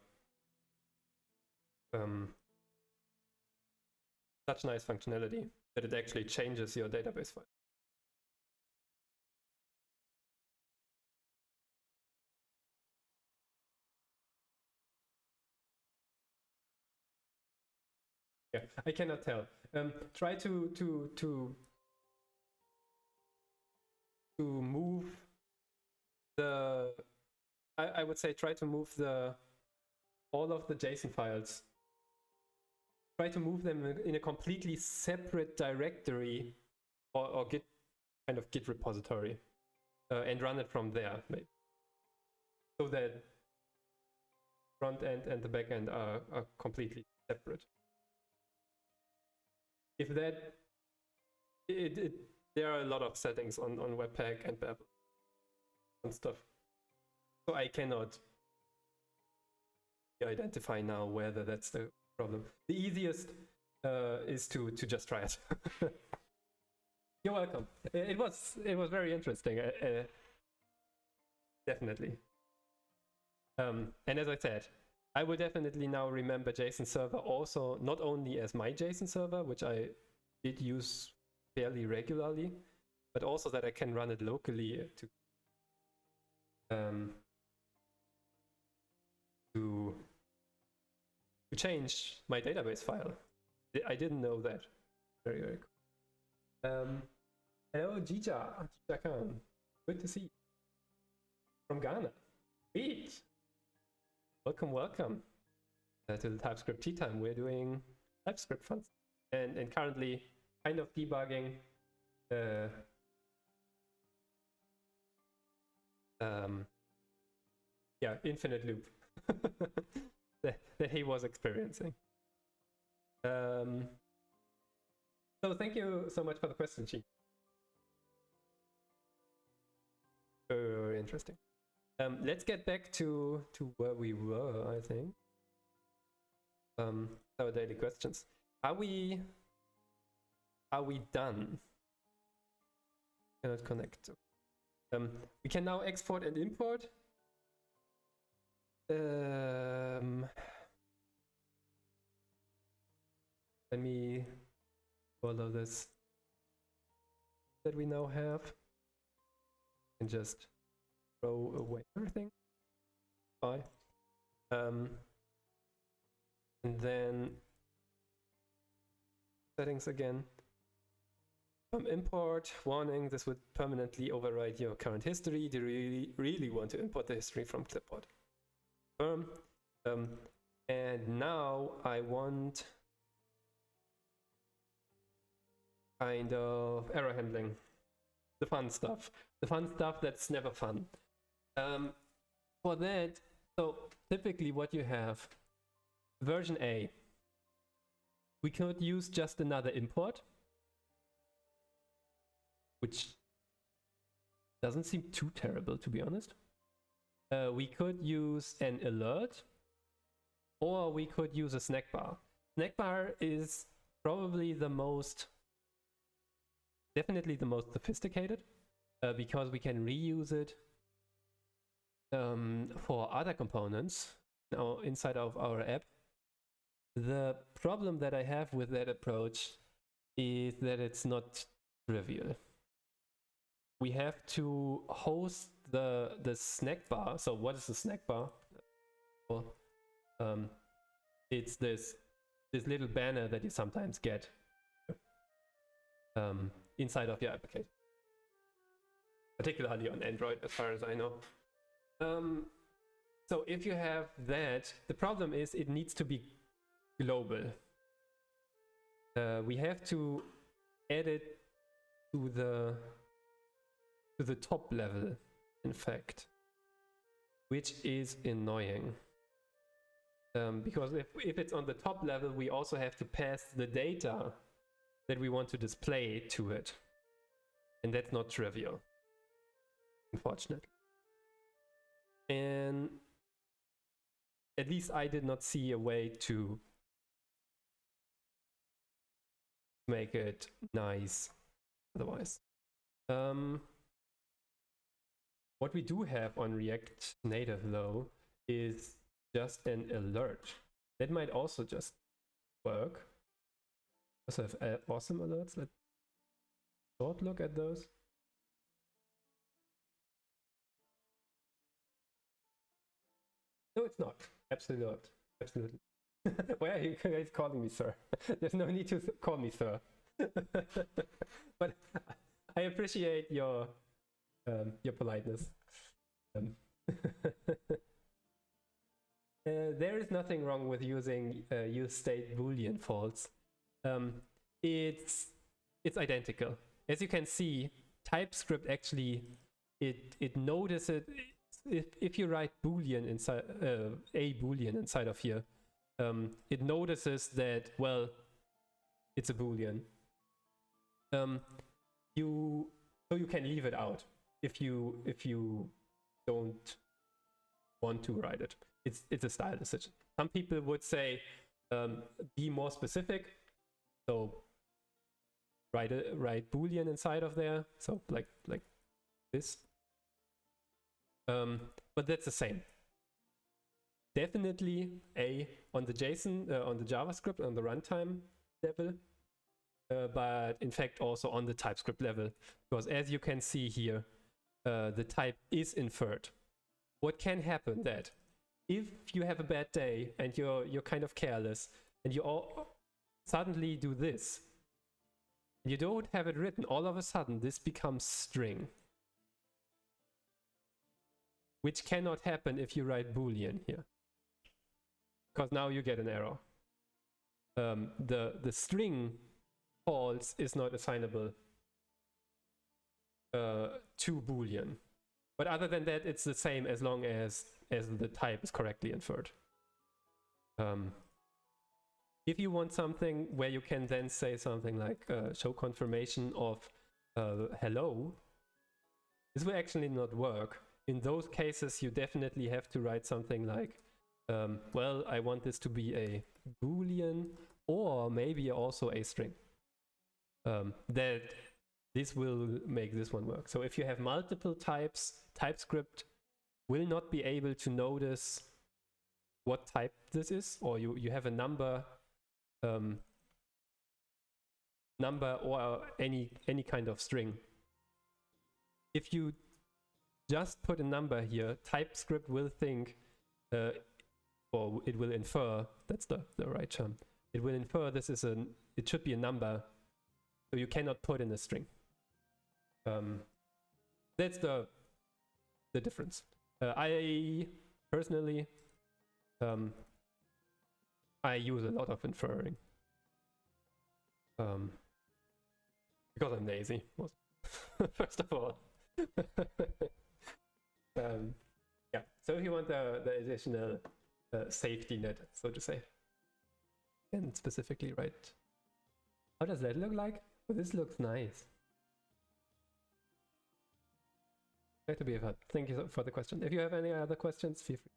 such nice functionality that it actually changes your database file. Yeah, I cannot tell. Try to move the. I would say try to move all of the JSON files. Try to move them in a completely separate directory or Git repository and run it from there, maybe. So that front end and the back end are completely separate. If that, there are a lot of settings on Webpack and Babel and stuff, so I cannot identify now whether that's the problem. The easiest is to just try it. You're welcome. It was very interesting, definitely. And as I said, I will definitely now remember JSON server also not only as my JSON server, which I did use fairly regularly, but also that I can run it locally to change my database file. I didn't know that. Very, very cool. Hello, Jija Khan. Good to see you. From Ghana. Sweet. Welcome, welcome to the TypeScript Tea Time. We're doing TypeScript fun and currently kind of debugging infinite loop that he was experiencing. So thank you so much for the question, Chi. Very interesting. Let's get back to where we were, I think. Our daily questions. Are we done? Cannot connect. We can now export and import. Let me follow this that we now have and just throw away everything. Bye. And then settings again. Import warning. This would permanently override your current history. Do you really want to import the history from clipboard? And now I want kind of error handling, the fun stuff that's never fun. For that, so typically what you have, version A, we could use just another import, which doesn't seem too terrible, to be honest. We could use an alert, or we could use a snack bar. Snack bar is probably definitely the most sophisticated, because we can reuse it for other components now inside of our app. The problem that I have with that approach is that it's not trivial. We have to host the snack bar. So what is the snack bar? Well, it's this little banner that you sometimes get inside of your application, particularly on Android, as far as I know. So if you have that, the problem is it needs to be global. We have to add it to the top level, in fact, which is annoying. Because if it's on the top level, we also have to pass the data that we want to display to it. And that's not trivial, unfortunately. And at least I did not see a way to make it nice otherwise. What we do have on React Native, though, is just an alert. That might also just work. Also have awesome alerts. Let's short look at those. No, it's not. Absolutely not. Absolutely. Why are you guys calling me sir? There's no need to call me sir. But I appreciate your politeness. There is nothing wrong with using use state boolean false. It's identical. As you can see, TypeScript actually it notices if you write boolean inside a boolean inside of here, it notices that, well, it's a boolean. So you can leave it out if you don't want to write it. It's a style decision. Some people would say be more specific, so write boolean inside of there, so like this. But that's the same. Definitely a on the JSON, on the JavaScript, on the runtime level, but in fact also on the TypeScript level, because as you can see here, the type is inferred. What can happen that if you have a bad day and you're kind of careless and you all suddenly do this, you don't have it written, all of a sudden this becomes string, which cannot happen if you write boolean here, because now you get an error. The string false is not assignable to boolean, but other than that it's the same as long as the type is correctly inferred. If you want something where you can then say something like show confirmation of hello, this will actually not work. In those cases, you definitely have to write something like, well, I want this to be a boolean or maybe also a string. That this will make this one work. So if you have multiple types, TypeScript will not be able to notice what type this is, or you have a number or any kind of string. If you just put a number here, TypeScript will think, or it will infer, that's the right term, it will infer this is it should be a number, so you cannot put in a string. That's the difference. I personally, I use a lot of inferring, because I'm lazy, first of all. Yeah, so if you want the additional safety net, so to say, and specifically write. How does that look like? Well, this looks nice. Glad to be of help. Thank you for the question. If you have any other questions, feel free.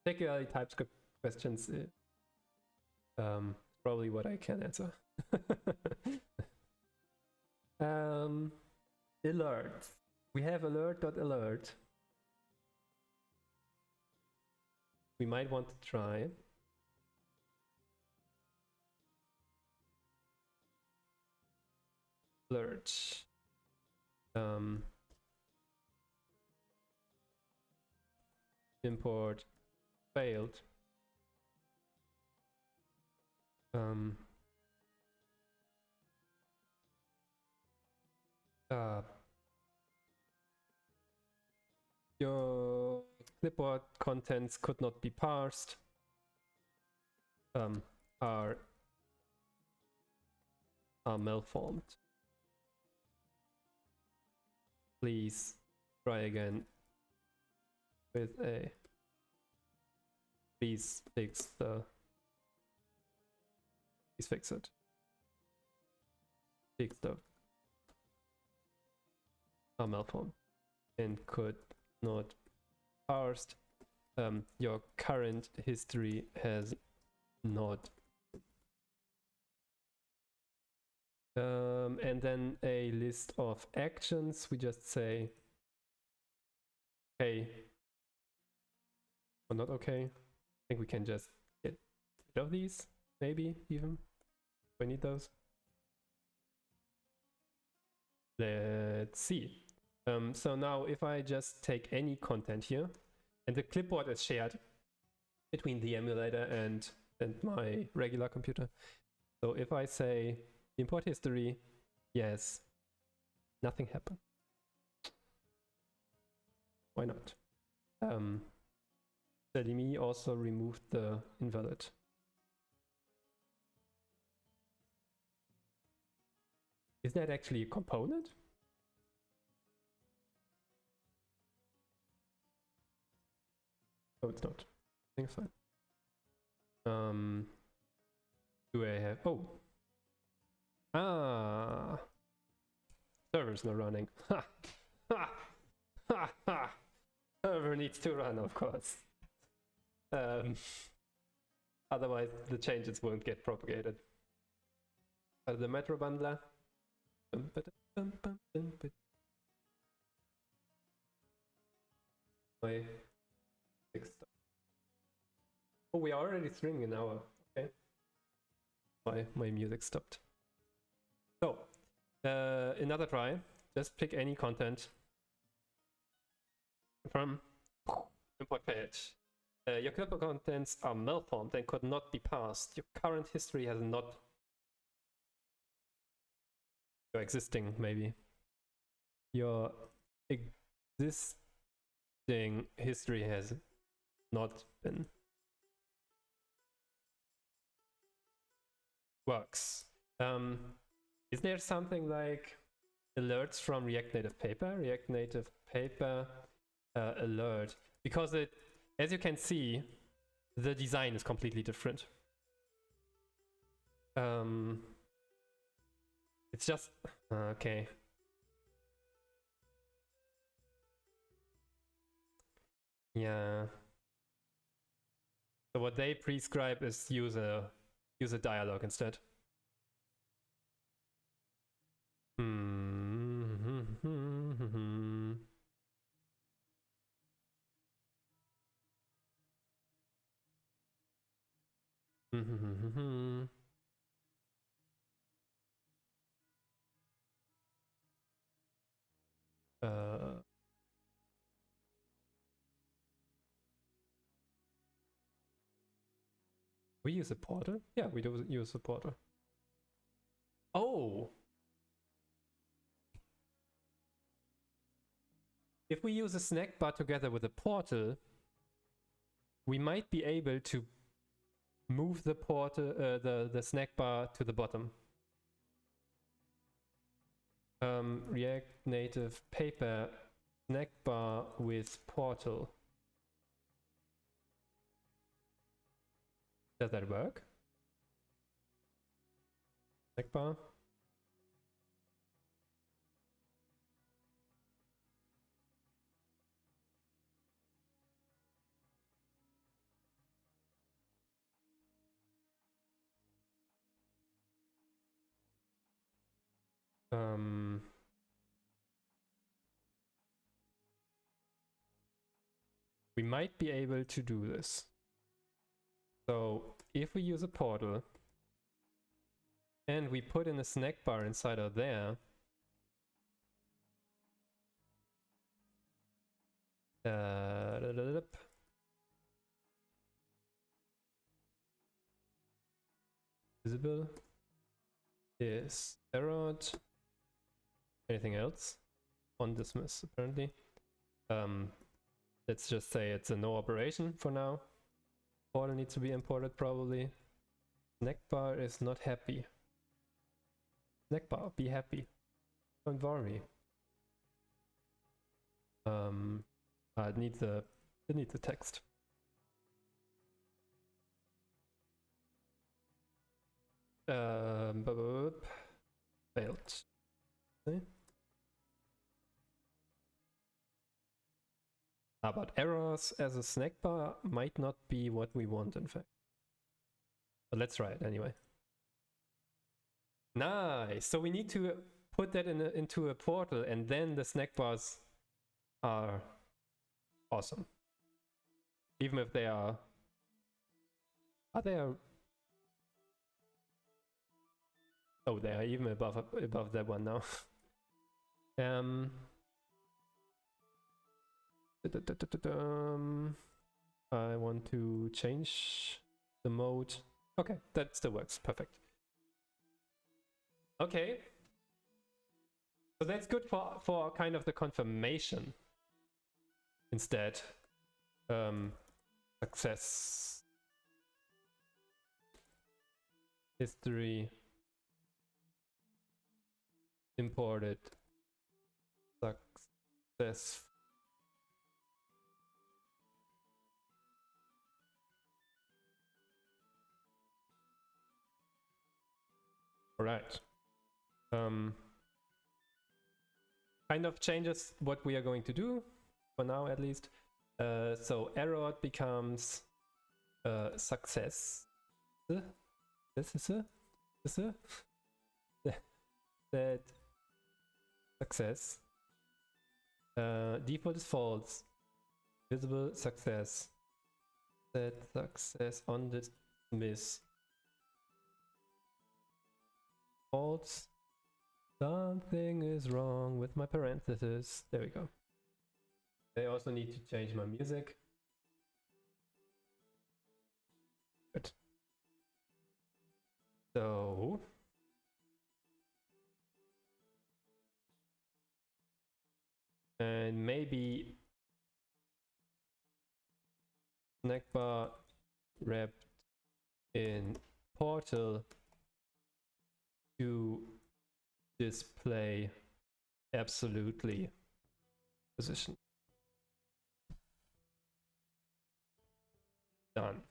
Particularly TypeScript questions, probably what I can answer. Alert. We have alert.alert. We might want to try. Alert. Import failed. Your clipboard contents could not be parsed. Are malformed. Please try again with a. Please fix the. Please fix it. Fix the. Are malformed and could not parsed. Your current history has not. And then a list of actions. We just say, okay, or not okay. I think we can just get rid of these, maybe even. We need those. Let's see. So now if I just take any content here, and the clipboard is shared between the emulator and my regular computer. So if I say import history, yes, nothing happened. Why not? Selimi also removed the invalid. Is that actually a component? Oh, it's not. I think it's fine. Do I have... Oh! Ah! Server's not running. Ha! Ha! Ha! Ha! Server needs to run, of course. Otherwise, the changes won't get propagated. The Metro bundler. Oh, we are already streaming an hour. Okay. My music stopped. So, another try. Just pick any content from import page. Your clipboard contents are malformed and could not be parsed. Your current history has not... Your existing, maybe. Your existing history has not been... Works. Is there something like alerts from React Native Paper? React Native Paper alert. Because it, as you can see, the design is completely different. It's just... okay. Yeah. So what they prescribe is use a dialog instead. We use a portal? Yeah, we do use a portal. Oh! If we use a snack bar together with a portal, we might be able to move the portal, the snack bar to the bottom. React Native Paper snack bar with portal. Does that work? Snack bar? We might be able to do this. So if we use a portal and we put in a snack bar inside of there, visible is errored. Anything else? On dismiss apparently. Let's just say it's a no operation for now. Portal needs to be imported probably. Snack bar is not happy. Snack bar, be happy. Don't worry. It needs a text. Failed. Okay. But errors as a snack bar might not be what we want, in fact. But let's try it anyway. Nice. So we need to put that into a portal, and then the snack bars are awesome. Even if they are... Are they... Oh, they are even above that one now. I want to change the mode. Okay, that still works. Perfect. Okay. So that's good for kind of the confirmation instead. Success. History. Imported. Success. Right. Kind of changes what we are going to do, for now at least. So error becomes success. This is that success. Default is false. Visible success. Set success on dismiss. False. Something is wrong with my parentheses. There we go. I also need to change my music. Good. So and maybe snack bar wrapped in portal to display absolutely position. Done.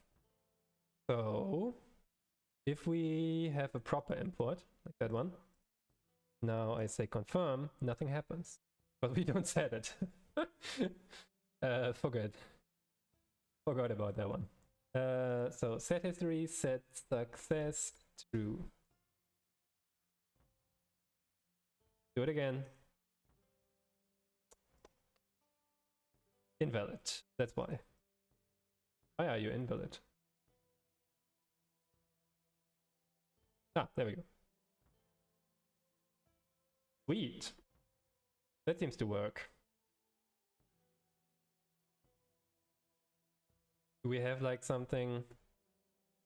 So if we have a proper import like that one, now I say confirm, nothing happens, but we don't set it. Forgot about that one. So set history, set success true. Do it again. Invalid. That's why. Why are you invalid? Ah, there we go. Sweet. That seems to work. Do we have like something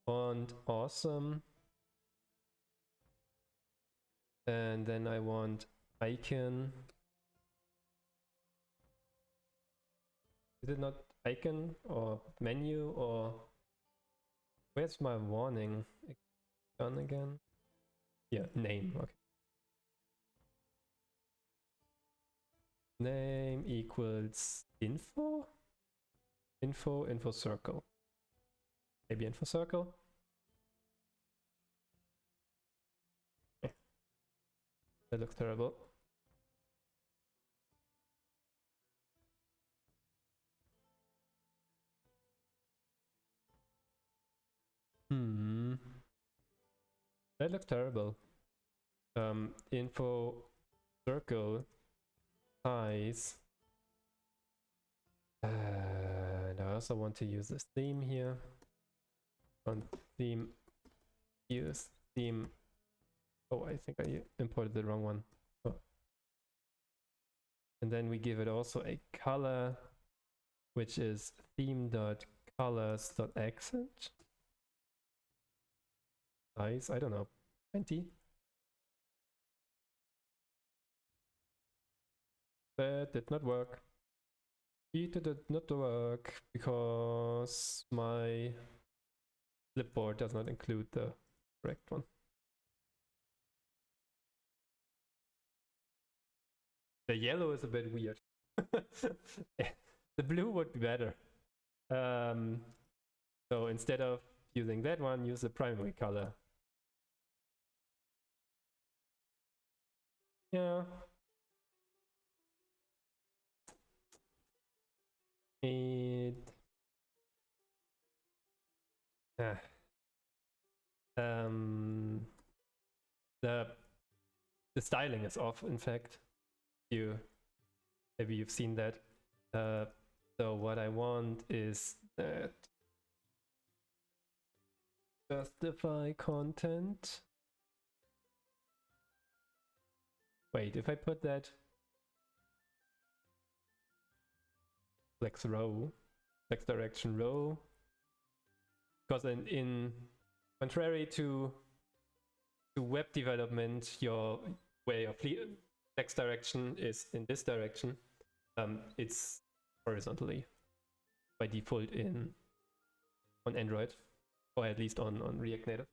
font awesome? And then I want icon. Is it not icon or menu or where's my warning? Done again? Yeah, name. Okay. Name equals info? Info circle. Maybe info circle. That looks terrible. That looks terrible. Info circle size. And I also want to use this theme here. On theme, use theme. Oh, I think I imported the wrong one. Oh. And then we give it also a color, which is theme.colors.accent. Size, I don't know, 20. That did not work. It did not work because my clipboard does not include the correct one. The yellow is a bit weird. The blue would be better. So instead of using that one, use the primary color. Yeah. The styling is off, in fact. Maybe you've seen that. So what I want is that justify content. Wait, if I put that flex row, flex direction row, because in contrary to web development, your way of flex direction is in this direction. It's horizontally by default on Android, or at least on React Native.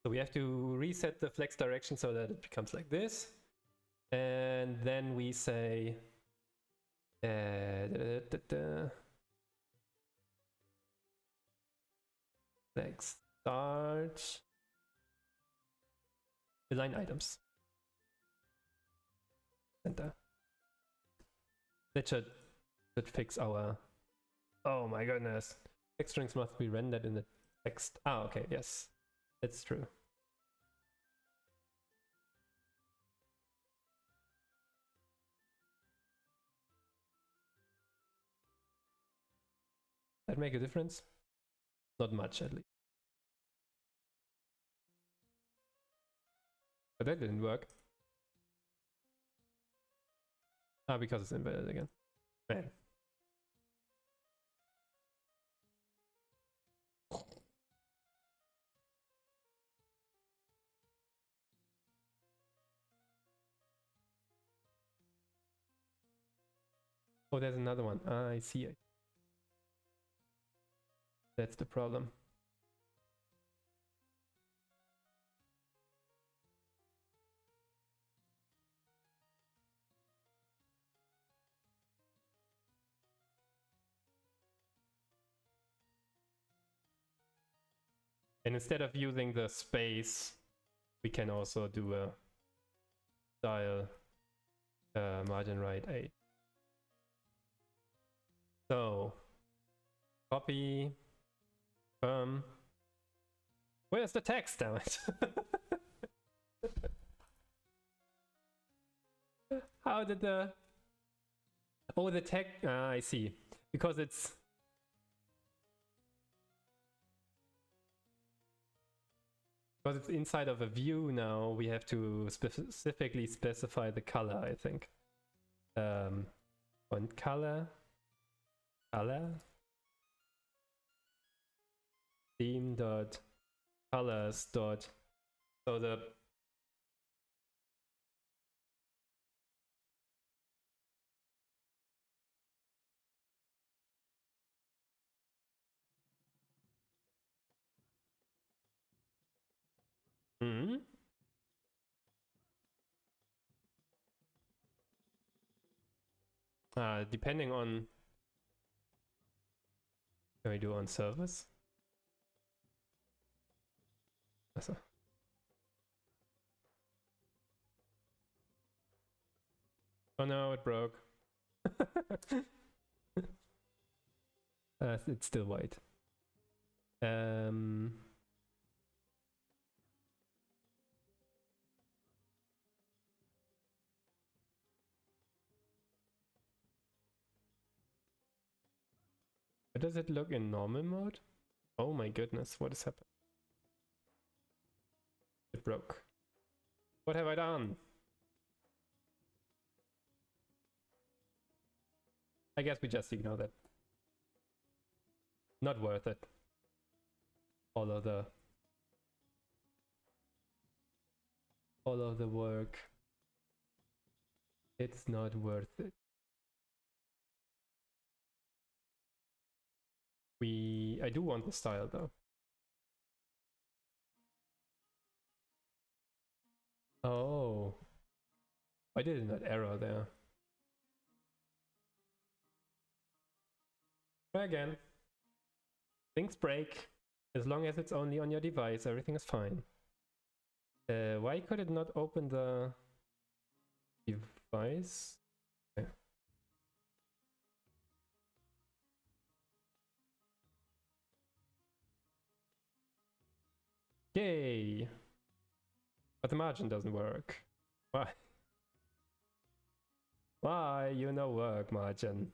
So we have to reset the flex direction so that it becomes like this, and then we say flex start Align items. Center. That should fix our... Oh my goodness. Text strings must be rendered in the text. Ah, okay, yes. That's true. That make a difference? Not much, at least. But that didn't work. Ah, because it's embedded again. Man. Oh, there's another one. Ah, I see it. That's the problem. And instead of using the space, we can also do a style margin right 8. So, copy, where's the text, damn it? How did the... Oh, the text, I see. Because it's... Because it's inside of a view now, we have to specifically specify the color, I think. Font color, theme dot colors dot, so the depending on, can we do on service? Also. Oh no, it broke. It's still white. How does it look in normal mode? Oh my goodness, what has happened? It broke. What have I done? I guess we just ignore that. Not worth it. All of the work. It's not worth it. I do want the style though. Oh. Why did that error there? Try again. Things break. As long as it's only on your device, everything is fine. Why could it not open the device? Okay. Yay! But the margin doesn't work. Why? Why? You know work, margin.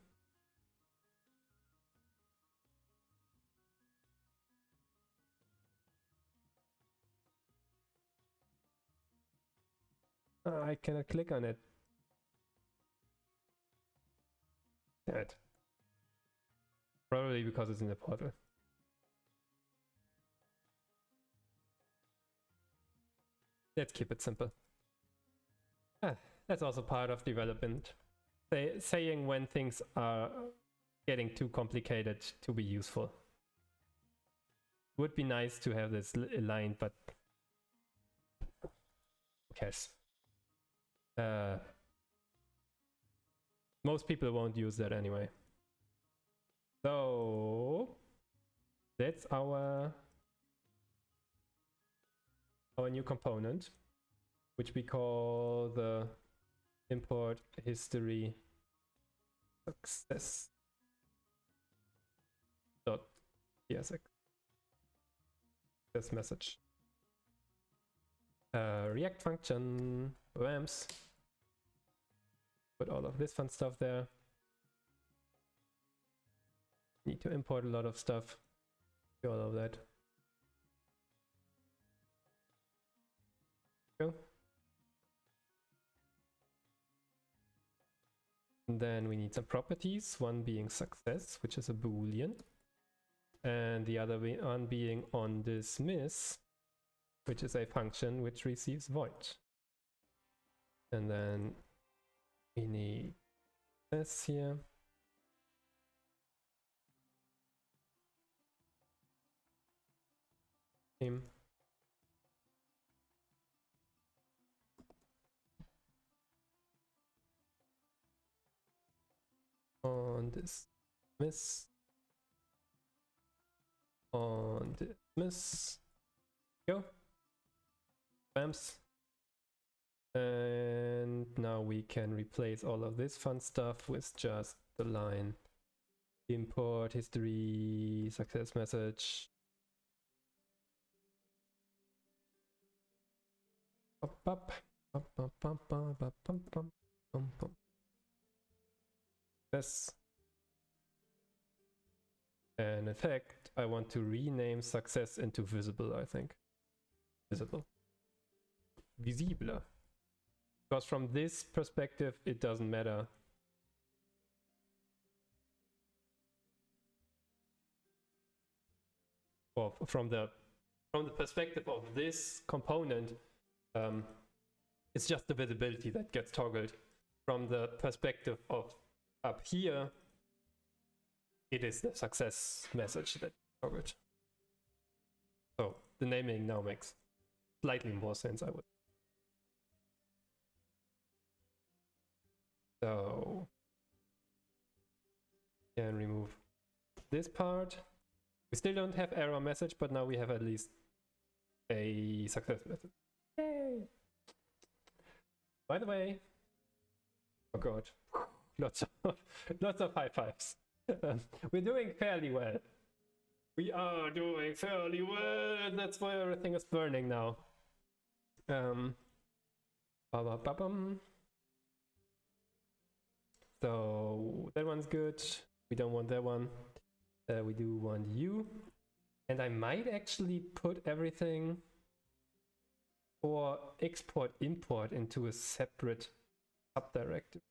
I cannot click on it. Damn it. Probably because it's in the portal. Let's keep it simple. That's also part of development. Saying when things are getting too complicated to be useful. Would be nice to have this aligned, but who cares? Most people won't use that anyway. So that's our new component. which we call the import history success dot tsx this message. React function ramps. Put all of this fun stuff there. Need to import a lot of stuff. Do all of that. Go. And then we need some properties, one being success, which is a boolean, and the other one being on dismiss, which is a function which receives void. And then we need this here. On dismiss. On dismiss. Go. Bams. And now we can replace all of this fun stuff with just the line import history success message. Yes. And in fact, I want to rename success into visible, I think. Visible. Visible. Because from this perspective, it doesn't matter. Or from the perspective of this component, it's just the visibility that gets toggled. From the perspective of up here, it is the success message that toggled. So the naming now makes slightly more sense, I would. So can remove this part. We still don't have error message, but now we have at least a success message. Yay! By the way, oh god, lots of high fives. We're doing fairly well. We are doing fairly well. That's why everything is burning now. So that one's good. We don't want that one. We do want you. And I might actually put everything for export import into a separate subdirective.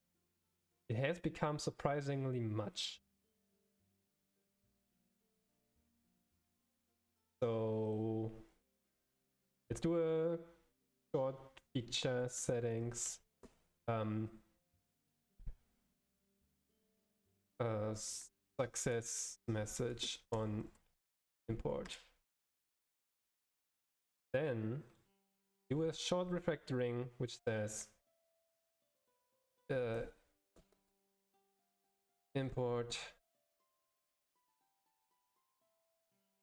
It has become surprisingly much. So let's do a short feature settings. Success message on import. Then do a short refactoring which says import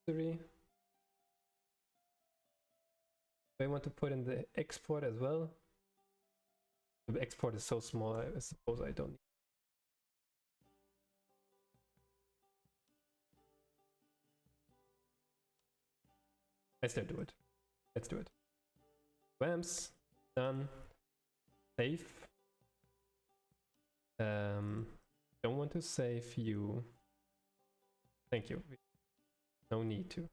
history. I want to put in the export as well. The export is so small, I suppose I don't need. I still do it. Let's do it. Whams, done. Save. Don't want to save you. Thank you. No need to.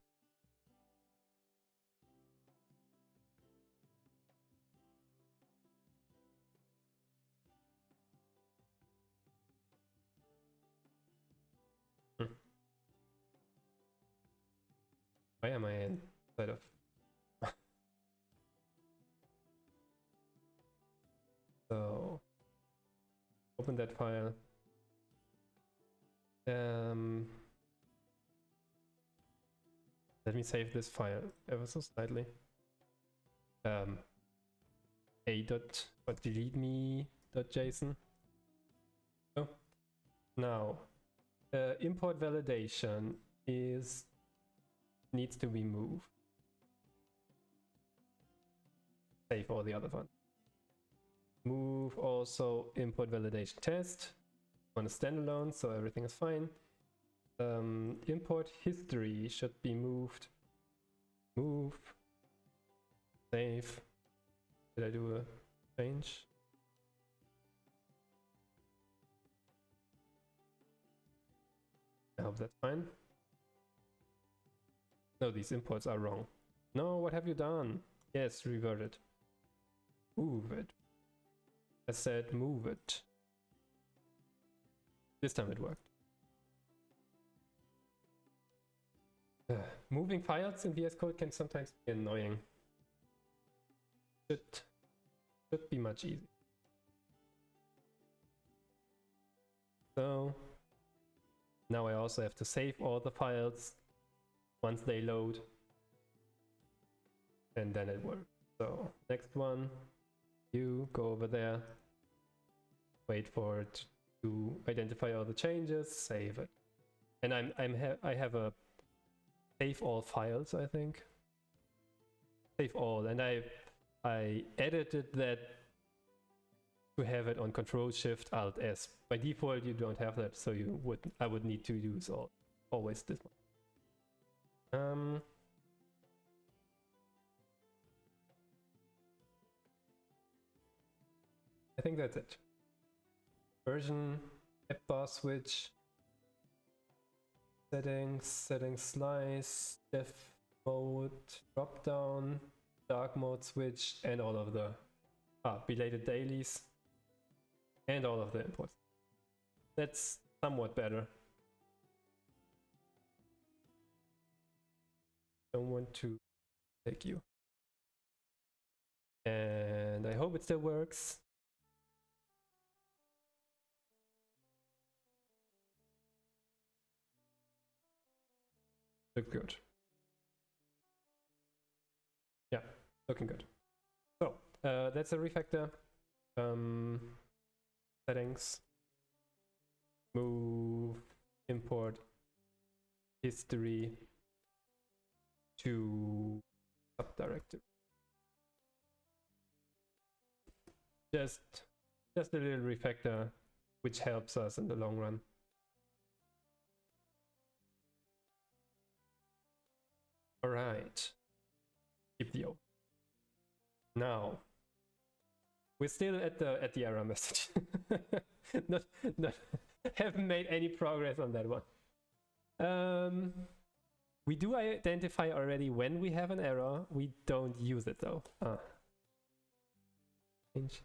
Why am I inside of? So open that file. Let me save this file ever so slightly. a.readme.json. So now import validation needs to be moved. save all the other ones. Move also import validation test on a standalone, so everything is fine. Import history should be moved. Move. Save. Did I do a change? I hope that's fine. No, these imports are wrong. No, what have you done? Yes, revert it. Move it. I said move it. This time it worked. Moving files in VS Code can sometimes be annoying. Should be much easier. So now I also have to save all the files once they load, and then it works. So next one, you go over there, wait for it to identify all the changes, save it, and I have a save all files, I think. Save all, and I edited that to have it on Control-Shift-Alt-S. By default, you don't have that, so I would need to use always this one. I think that's it. Version, app bar switch, settings slice, dev mode, drop down, dark mode switch, and all of the belated dailies, and all of the imports. That's somewhat better. Don't want to take you. And I hope it still works. Looks good. Yeah, looking good. So that's a refactor. Settings, move, import history to subdirectory. Just a little refactor which helps us in the long run. All right, keep the open. Now we're still at the error message. not haven't made any progress on that one. We do identify already when we have an error. We don't use it though. Change.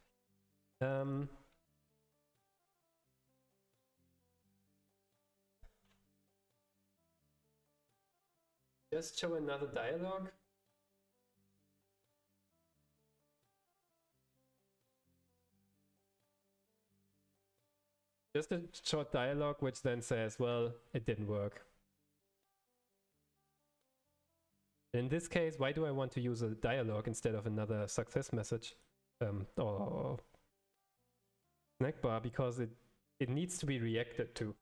Just show another dialog. Just a short dialogue which then says, well, it didn't work. In this case, why do I want to use a dialogue instead of another success message or snack bar? Because it needs to be reacted to.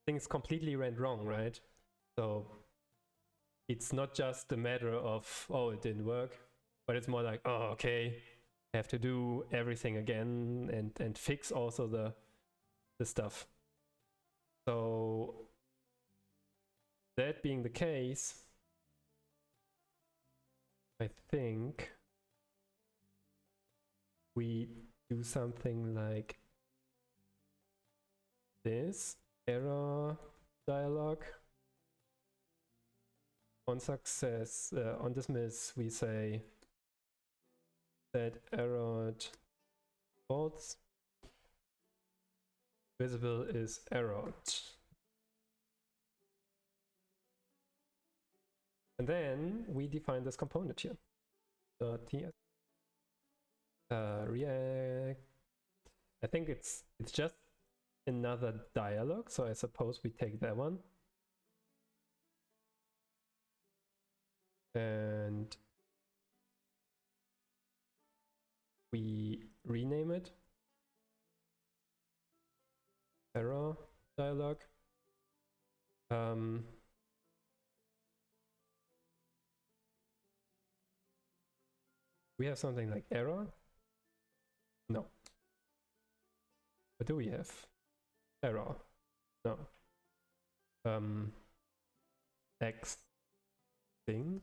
Things completely went wrong, right? So it's not just a matter of, oh, it didn't work, but it's more like, oh, okay, I have to do everything again and fix also the stuff. So that being the case, I think we do something like this. Error dialog. On success, on dismiss, we say that errored false. Visible is errored. And then we define this component here. TS. React. I think it's just another dialog, so I suppose we take that one and we rename it error dialog. We have something like error? No. What do we have? Error. No. X thing.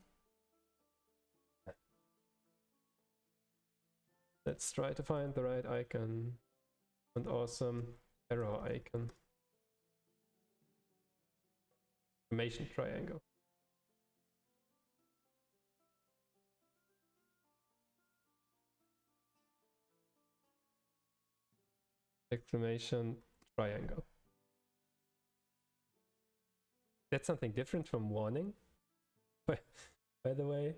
Let's try to find the right icon. And awesome error icon. Exclamation triangle. Exclamation triangle. That's something different from warning. By the way,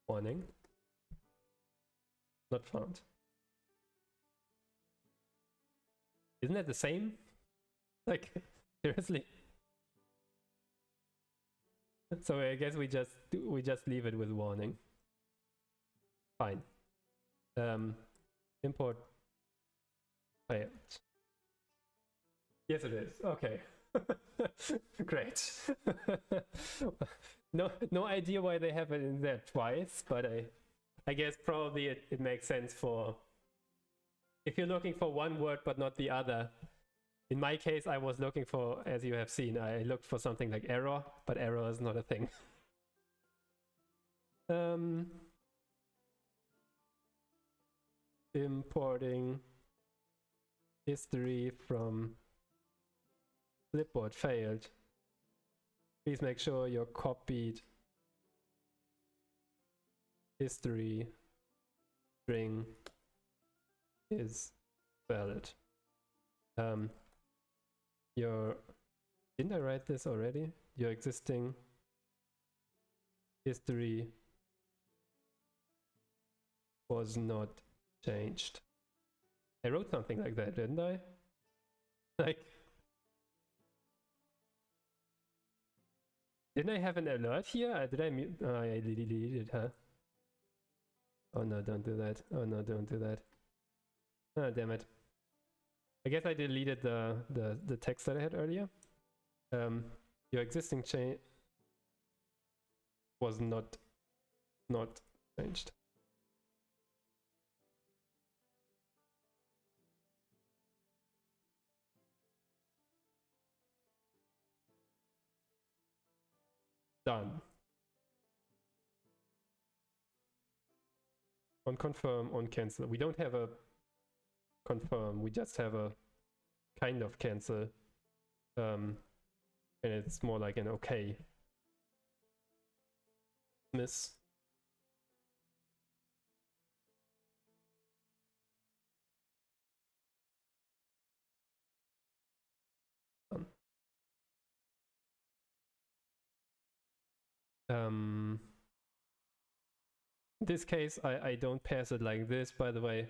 warning. Not found. Isn't that the same? Like, seriously? So I guess we just leave it with warning. Fine. Import failed. Yes, it is. Okay. Great. No idea why they have it in there twice, but I guess probably it makes sense for if you're looking for one word but not the other. In my case, I was looking for, as you have seen, I looked for something like error, but error is not a thing. Importing history from clipboard failed. Please make sure your copied history string is valid. Didn't I write this already? Your existing history was not changed. I wrote something like that, didn't I? Like, didn't I have an alert here? Did I mute? Oh, I deleted it, huh? Oh no, don't do that. Oh no, don't do that. Ah, damn it. I guess I deleted the text that I had earlier. Your existing chain was not changed. Done. On confirm, on cancel. We don't have a confirm, we just have a kind of cancel. And it's more like an okay. Miss. In this case, I don't pass it like this, by the way,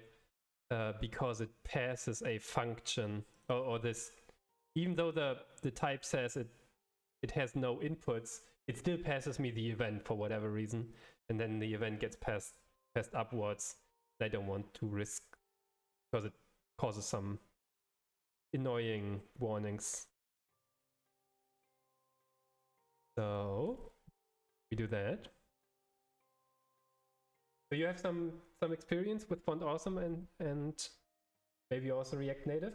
because it passes a function or this, even though the type says it has no inputs, it still passes me the event for whatever reason, and then the event gets passed upwards. I don't want to risk because it causes some annoying warnings. So we do that. So you have some experience with Font Awesome and maybe also React Native?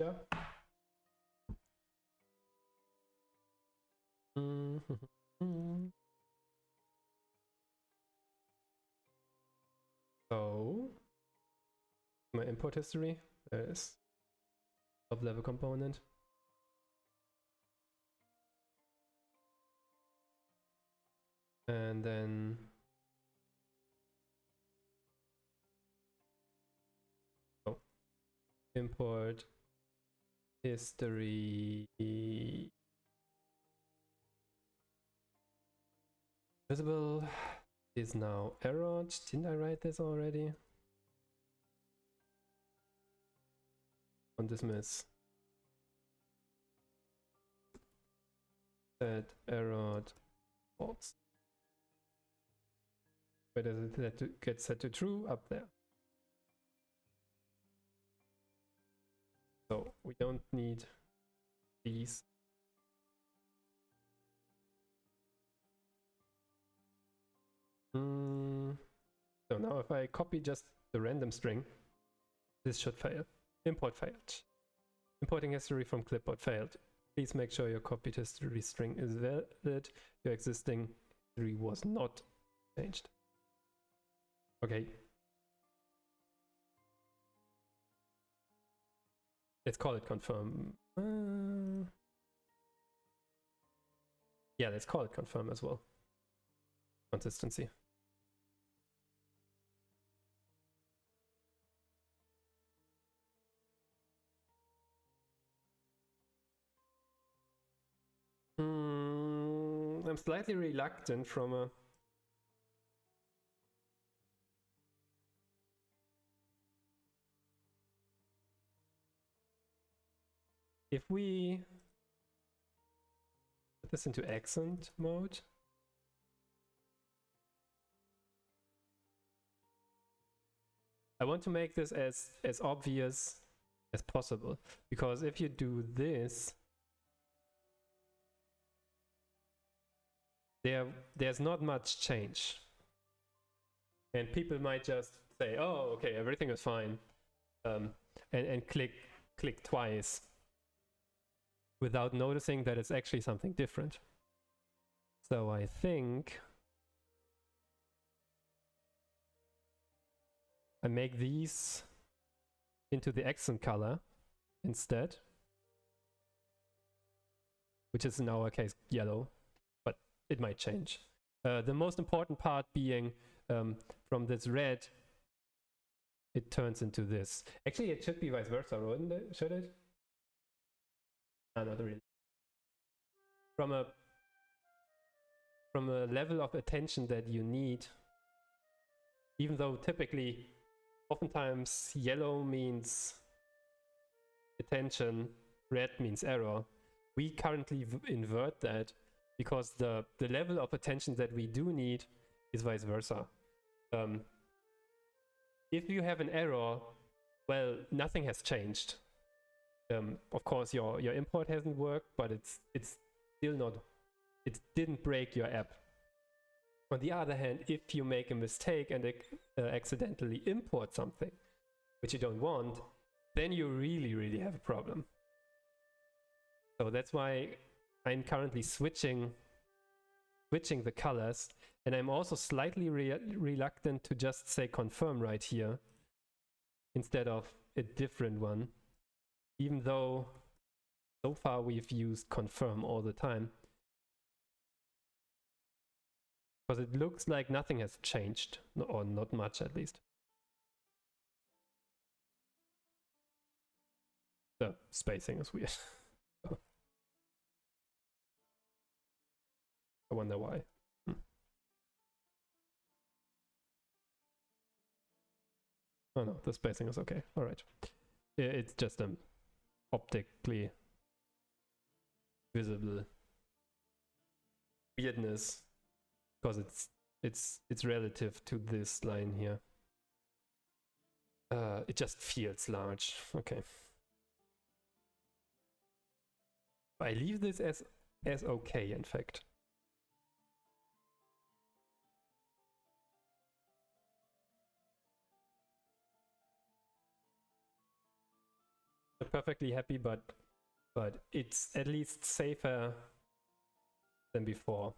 Yeah. So my import history, there is top level component. And then import history visible is now errored. Didn't I write this already? On dismiss. Set errored false. Where does it get set to true? Up there. So we don't need these. So now if I copy just the random string, this should fail. Import failed. Importing history from clipboard failed. Please make sure your copied history string is valid. Your existing history was not changed. Okay. Let's call it confirm. Yeah, let's call it confirm as well. Consistency. I'm slightly reluctant from a... If we put this into accent mode, I want to make this as obvious as possible, because if you do this, there's not much change. And people might just say, oh, okay, everything is fine, and click twice without noticing that it's actually something different. So I think I make these into the accent color instead, which is in our case yellow, but it might change. The most important part being from this red, it turns into this. Actually, it should be vice versa, wouldn't it? Should it? No, not really. From a level of attention that you need, even though typically, oftentimes yellow means attention, red means error, we currently invert that because the level of attention that we do need is vice versa. If you have an error, well, nothing has changed. Of course, your import hasn't worked, but it's still not, it didn't break your app. On the other hand, if you make a mistake and accidentally import something which you don't want, then you really have a problem. So that's why I'm currently switching the colors, and I'm also slightly reluctant to just say confirm right here instead of a different one, even though so far we've used confirm all the time, because it looks like nothing has changed, or not much at least. The spacing is weird. I wonder why. Oh no, the spacing is okay. All right. It's just optically visible weirdness because it's relative to this line here. It just feels large. Okay. I leave this as okay, in fact. I'm perfectly happy, but it's at least safer than before.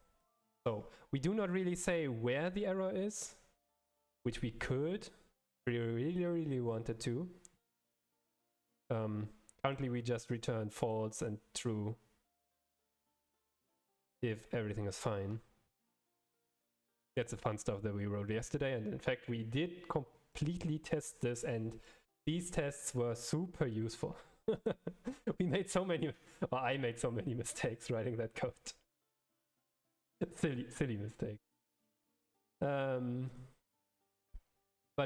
So we do not really say where the error is, which we could. We really wanted to. Currently we just return false and true if everything is fine. That's the fun stuff that we wrote yesterday, and in fact we did completely test this, and these tests were super useful. We made so many, or I made so many mistakes writing that code. silly mistake. But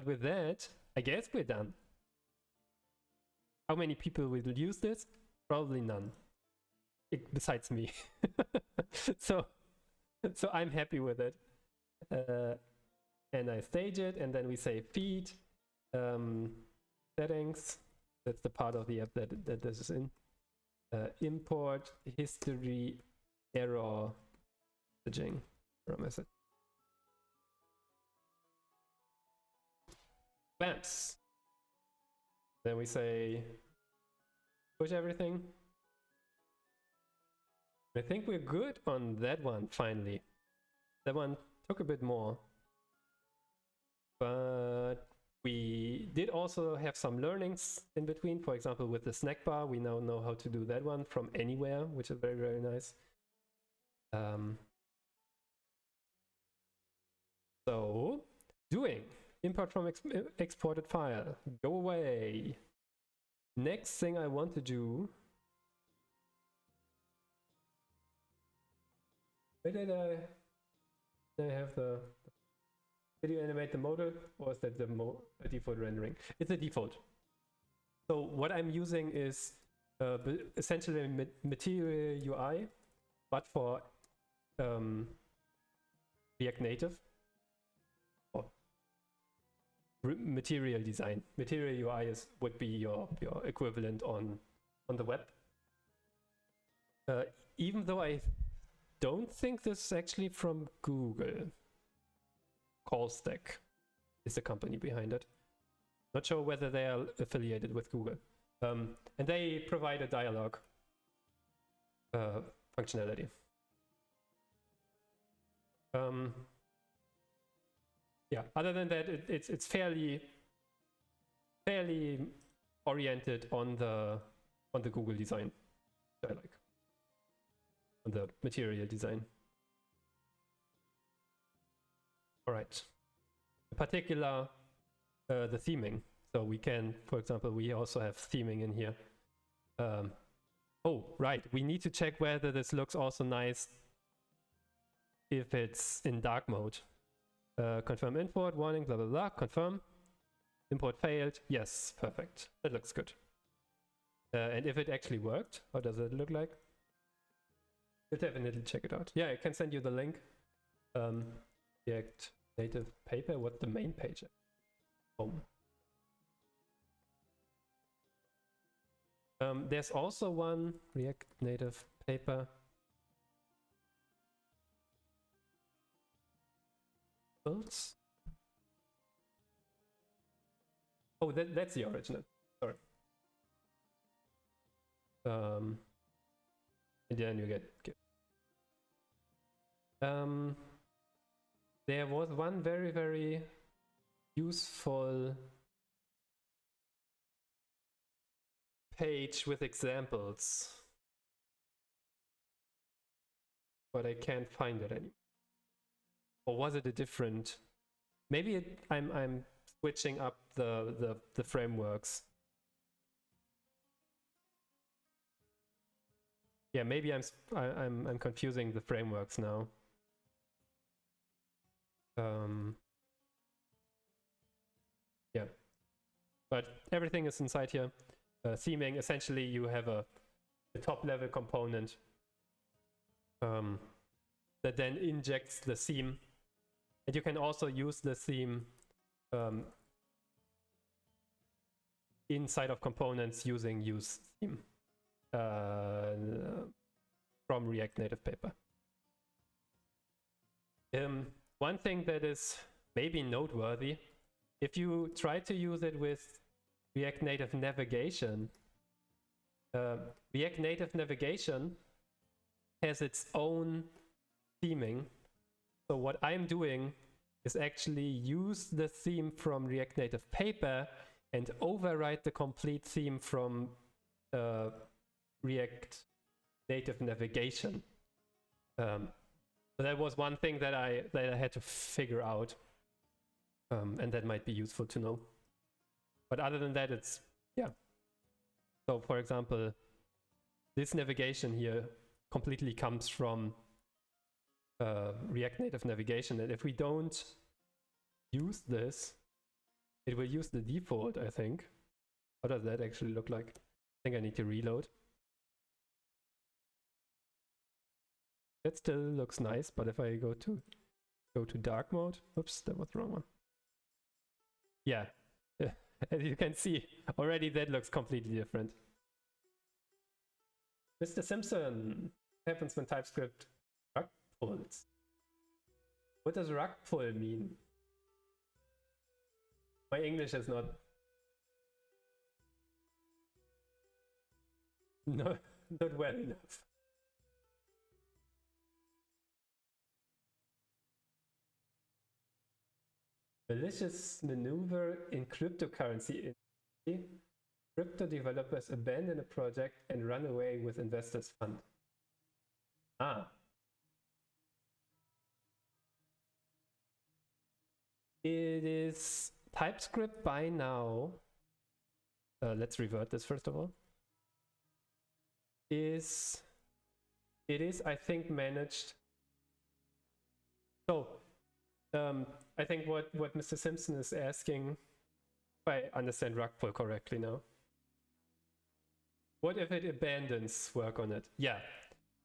with that, I guess we're done. How many people will use this? Probably none. Besides me. So I'm happy with it. And I stage it, and then we say feed settings. That's the part of the app that this is in. Import history error messaging. Error message. Bamps. Then we say push everything. I think we're good on that one finally. That one took a bit more. But we did also have some learnings in between. For example, with the snack bar, we now know how to do that one from anywhere, which is very, very nice. So, doing import from exported file. Go away. Next thing I want to do. Where did I have the video animate the model, or is that the default rendering? It's a default. So what I'm using is essentially Material UI, but for React Native. Or Material Design. Material UI would be your equivalent on the web. Even though I don't think this is actually from Google. Callstack is the company behind it. Not sure whether they are affiliated with Google. And they provide a dialogue functionality. Yeah, other than that, it's fairly oriented on the Google design, which I like. On the material design. All right. In particular, the theming. So we can, for example, we also have theming in here. Oh, right. We need to check whether this looks also nice if it's in dark mode. Confirm import, warning, blah, blah, blah. Confirm. Import failed. Yes, perfect. That looks good. And if it actually worked, how does it look like? We'll definitely check it out. Yeah, I can send you the link. React Native paper. What's the main page? Home. There's also one React Native paper. Oops. Oh, that's the original. Sorry. And then you get. There was one very, very useful page with examples, but I can't find it anymore. Or was it a different? Maybe I'm switching up the frameworks. Yeah, maybe I'm confusing the frameworks now. Yeah, but everything is inside here. Theming, essentially you have a top level component that then injects the theme, and you can also use the theme inside of components using use theme from React Native paper. One thing that is maybe noteworthy, if you try to use it with React Native navigation, React Native navigation has its own theming. So what I'm doing is actually use the theme from React Native paper and overwrite the complete theme from React Native navigation. So that was one thing that I had to figure out, and that might be useful to know. But other than that, it's, yeah. So for example, this navigation here completely comes from React Native navigation, and if we don't use this, it will use the default, I think. How does that actually look like? I think I need to reload. That still looks nice, but if I go to dark mode, oops, that was the wrong one. Yeah, as you can see, already that looks completely different. Mr. Simpson, what happens when TypeScript rug pulls? What does rug pull mean? My English is not not well enough. Malicious maneuver in cryptocurrency. Crypto developers abandon a project and run away with investors' fund. Ah. It is TypeScript by now. Let's revert this first of all. It is, I think, managed. So, I think what Mr. Simpson is asking, if I understand Rugpull correctly now. What if it abandons work on it? Yeah.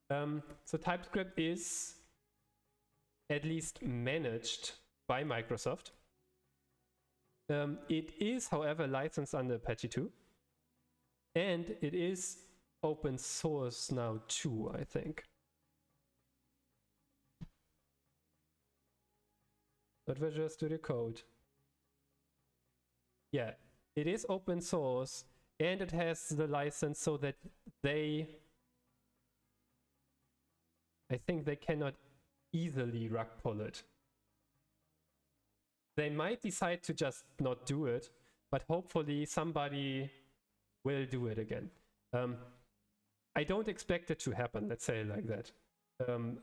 So TypeScript is at least managed by Microsoft. It is, however, licensed under Apache 2. And it is open source now too, I think. Not Visual Studio Code. Yeah, it is open source and it has the license so that I think they cannot easily rug pull it. They might decide to just not do it, but hopefully somebody will do it again. I don't expect it to happen, let's say it like that.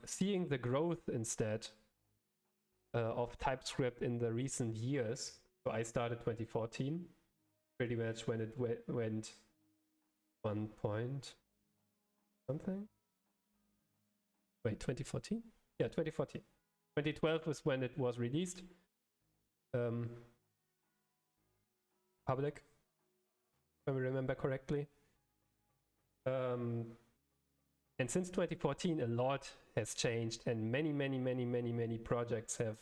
Seeing the growth instead of TypeScript in the recent years, so I started 2014, pretty much when it went 1 point something. Wait, 2014? Yeah, 2014. 2012 was when it was released. Public, if I remember correctly. And since 2014, a lot has changed, and many projects have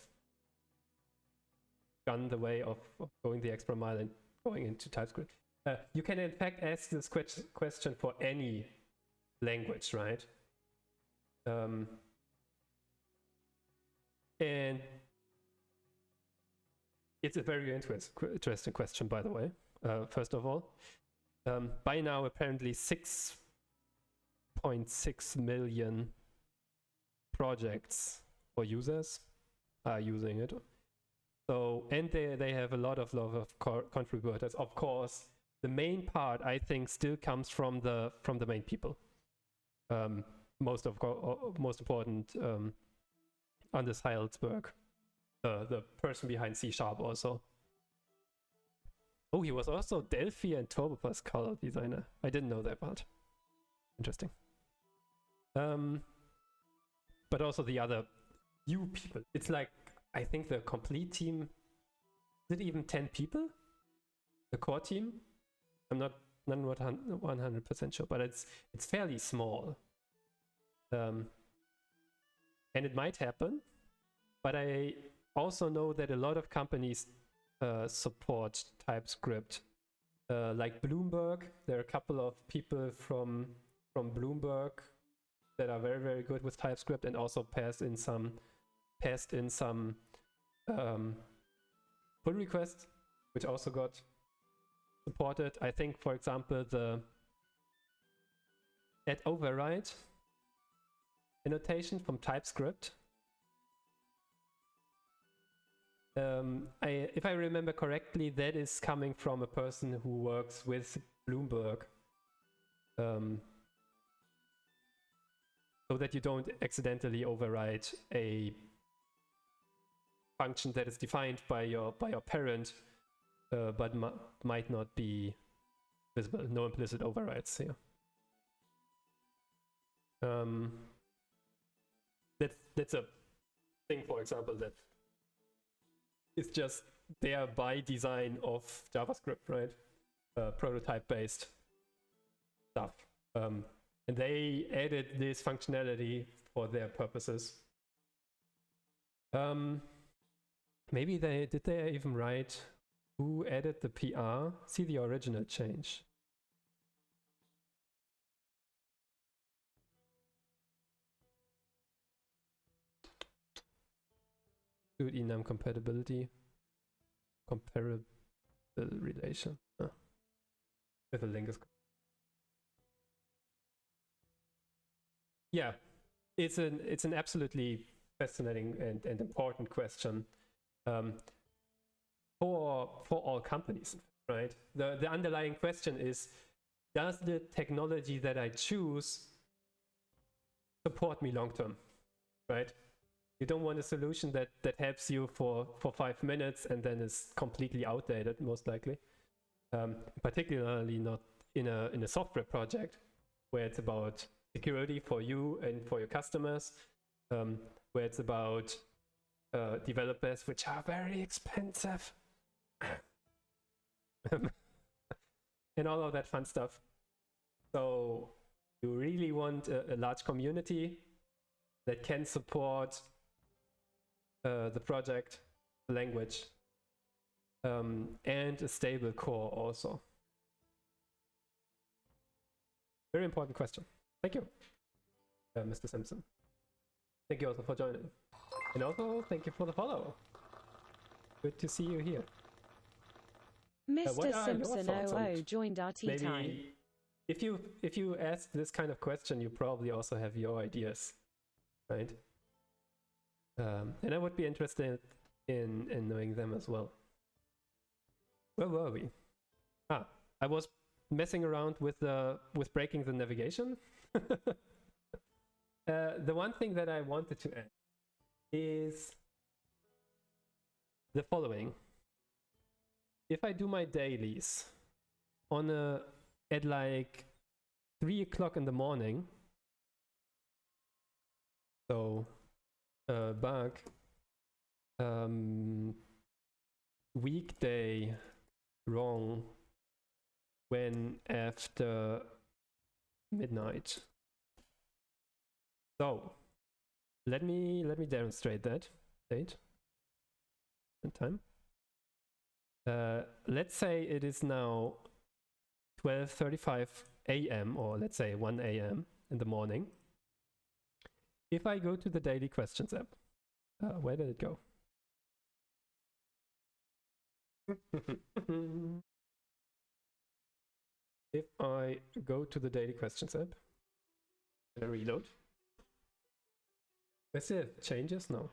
gone the way of going the extra mile and going into TypeScript. You can in fact ask this question for any language, right? And it's a very interesting question, by the way, first of all. By now, apparently 6.6 million projects or users are using it. So, and they have a lot of contributors. Of course, the main part, I think, still comes from the main people. Most important, Anders Heilsberg, the person behind C# also. Oh, he was also Delphi and Turbo Pascal designer. I didn't know that part. Interesting. But also the other new people. It's like, I think the complete team, is it even 10 people? The core team? I'm not 100% sure, but it's fairly small. And it might happen, but I also know that a lot of companies support TypeScript. Like Bloomberg, there are a couple of people from Bloomberg that are very good with TypeScript and also passed in some pull requests, which also got supported. I think, for example, the add override annotation from TypeScript. If I remember correctly, that is coming from a person who works with Bloomberg. So that you don't accidentally override a function that is defined by your parent, but might not be visible. No implicit overrides here. That's a thing, for example, that is just there by design of JavaScript, right? Prototype based stuff. And they added this functionality for their purposes. Maybe did they even write who added the PR? See the original change. Good enum compatibility. Comparability. the relation. If the link is. Yeah, it's an absolutely fascinating and important question for all companies, right? The underlying question is, does the technology that I choose support me long term, right? You don't want a solution that helps you for 5 minutes and then is completely outdated, most likely. Particularly not in a software project where it's about security for you and for your customers, where it's about developers which are very expensive and all of that fun stuff. So you really want a large community that can support the project, the language, and a stable core also. Very important question. Thank you, Mr. Simpson. Thank you also for joining. And also, thank you for the follow. Good to see you here. Mr. Simpson 00 joined our tea time. If you ask this kind of question, you probably also have your ideas, right? And I would be interested in knowing them as well. Where were we? I was messing around with breaking the navigation. The one thing that I wanted to add is the following. If I do my dailies at like 3 o'clock in the morning, so bug weekday wrong when after midnight. So let me demonstrate that date and time. Let's say it is now 12:35 a.m. or let's say 1 a.m. in the morning. If I go to the daily questions app, where did it go? If I go to the daily questions app and I reload, let's see if changes. No.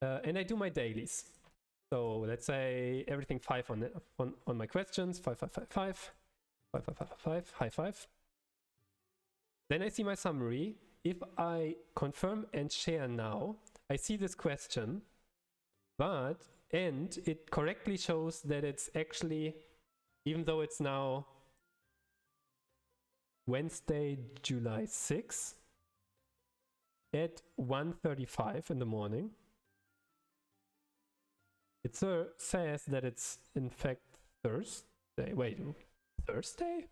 And I do my dailies. So let's say everything 5 on my questions, 5, 5, 5, 5, 5, 5, 5, 5, high 5. Then I see my summary. If I confirm and share now, I see this question, and it correctly shows that it's actually, even though it's now Wednesday, July 6th at 1:35 in the morning, it says that it's in fact Thursday. Wait, Thursday?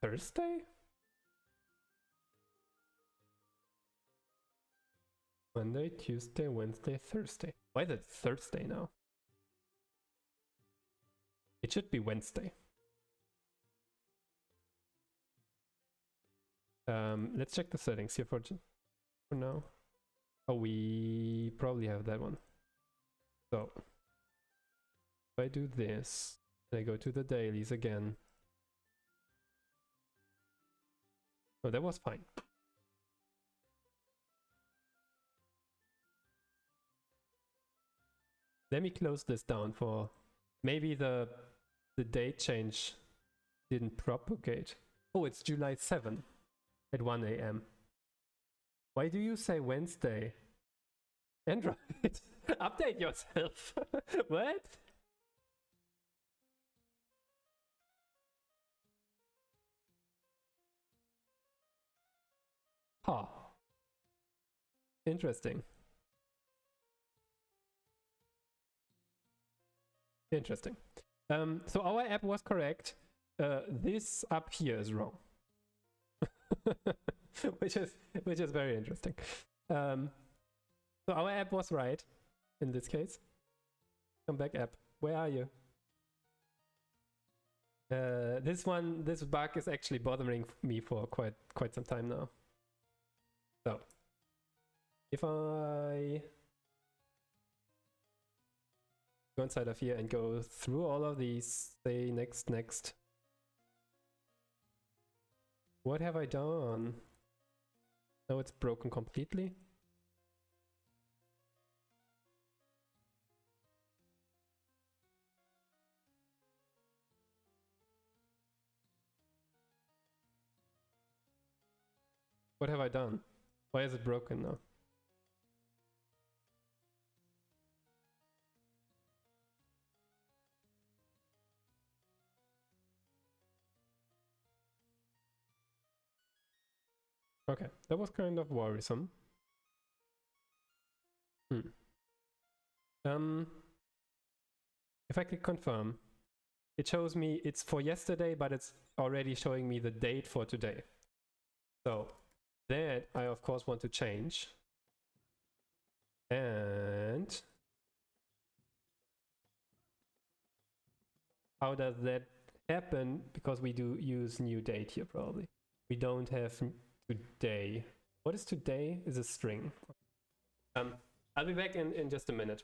Thursday? Monday, Tuesday, Wednesday, Thursday. Why is it Thursday now? It should be Wednesday. Let's check the settings here for now. Oh, we probably have that one. So if I do this, and I go to the dailies again. Oh, that was fine. Let me close this down for maybe the date change didn't propagate. Oh, it's July 7 at 1 a.m. Why do you say Wednesday? Android, update yourself. What? Huh. Interesting. Interesting. So our app was correct. This up here is wrong. which is very interesting. So our app was right in this case. Come back, app. Where are you? This bug is actually bothering me for quite some time now. So if I go inside of here and go through all of these. Say next, next. What have I done? No, it's broken completely. What have I done? Why is it broken now? Okay, that was kind of worrisome. If I click confirm, it shows me it's for yesterday, but it's already showing me the date for today. So that I of course want to change. And how does that happen? Because we do use new date here probably. We don't have today. What is today? Is a string. I'll be back in just a minute.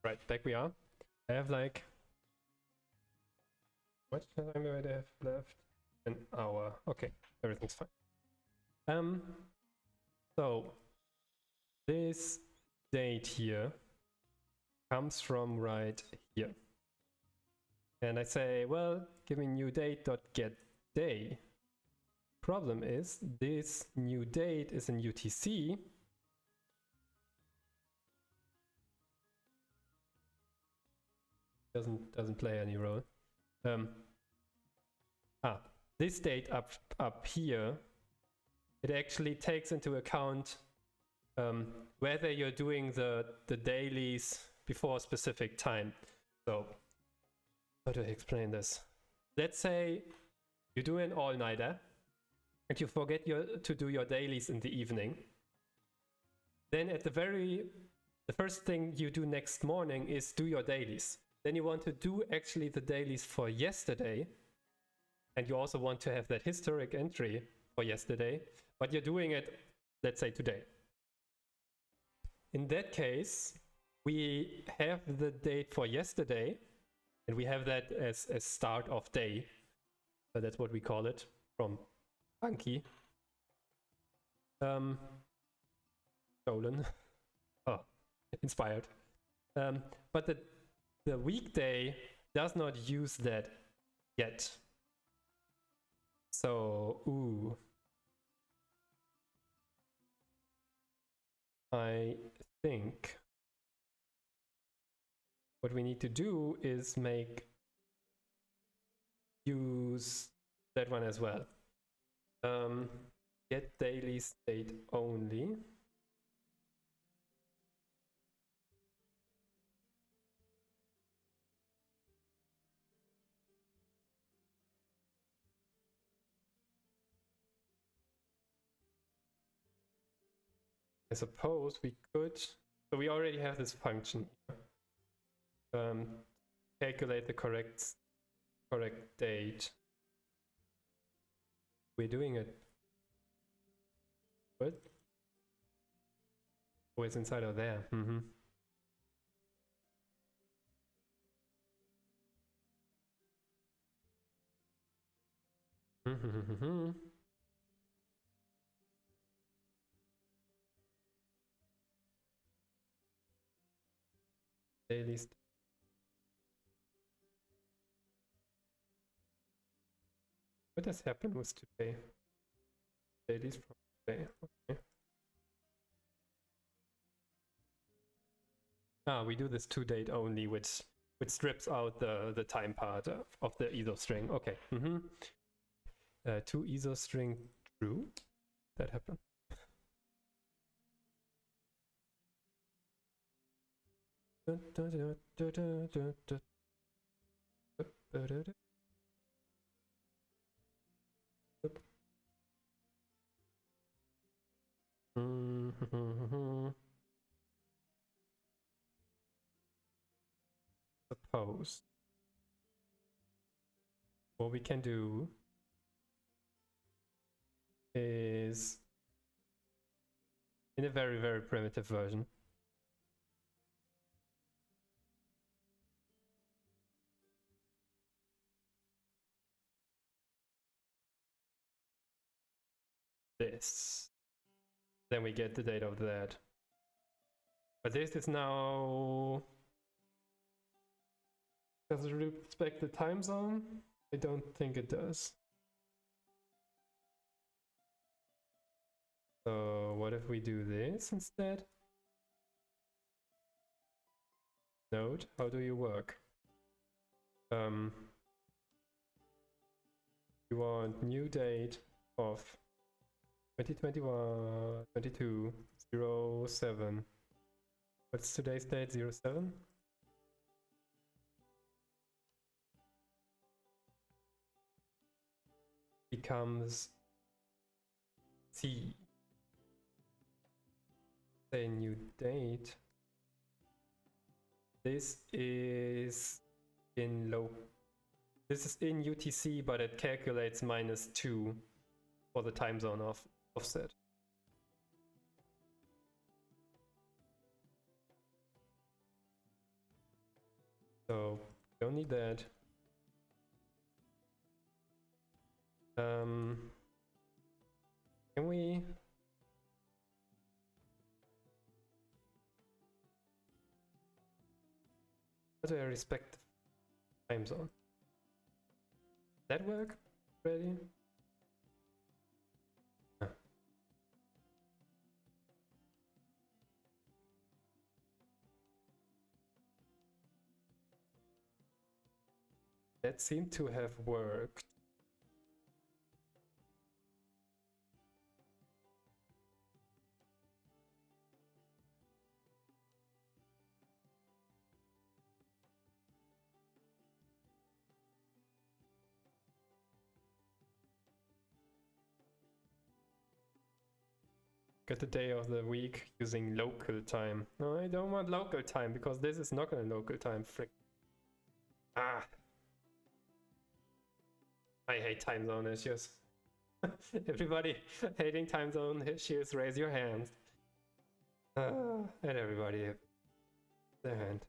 Right, back we are. I have like, what time do I have left? An hour. Okay, everything's fine. So this date here comes from right here. And I say, well, give me new date dot get day. Problem is this new date is in UTC. Doesn't play any role. This date up here, it actually takes into account whether you're doing the dailies before a specific time. So how do I explain this? Let's say you do an all-nighter and you forget to do your dailies in the evening. Then at the first thing you do next morning is do your dailies. Then you want to do actually the dailies for yesterday. And you also want to have that historic entry for yesterday, but you're doing it, let's say, today. In that case, we have the date for yesterday, and we have that as start of day. So that's what we call it from Anki. Stolen. Oh, inspired. But the weekday does not use that yet. So, I think what we need to do is use that one as well. Get daily state only. I suppose we could, so we already have this function here. Calculate the correct date. We're doing it. What? Oh, it's inside of there. Mm-hmm. Mm-hmm. Daily state. What has happened with today? Dailies from today. Okay. We do this to date only, which strips out the time part of the ISO string. Okay. Mm-hmm. To ISO string true. That happened. Suppose what we can do is, in a very, very primitive version, this. Then we get the date of that. But this is now... Does it respect the time zone? I don't think it does. So what if we do this instead? Node, how do you work? You want new date of 2021, 22, 07. What's today's date? 07? Becomes C. Say new date. This is in This is in UTC, but it calculates -2 for the time zone offset. So don't need that. Can we? How do I respect the time zone? That work? Ready? That seemed to have worked. Get the day of the week using local time. No, I don't want local time because this is not gonna local time. Frick. Ah. I hate time zone issues. Everybody hating time zone issues, raise your hands. And everybody their hand.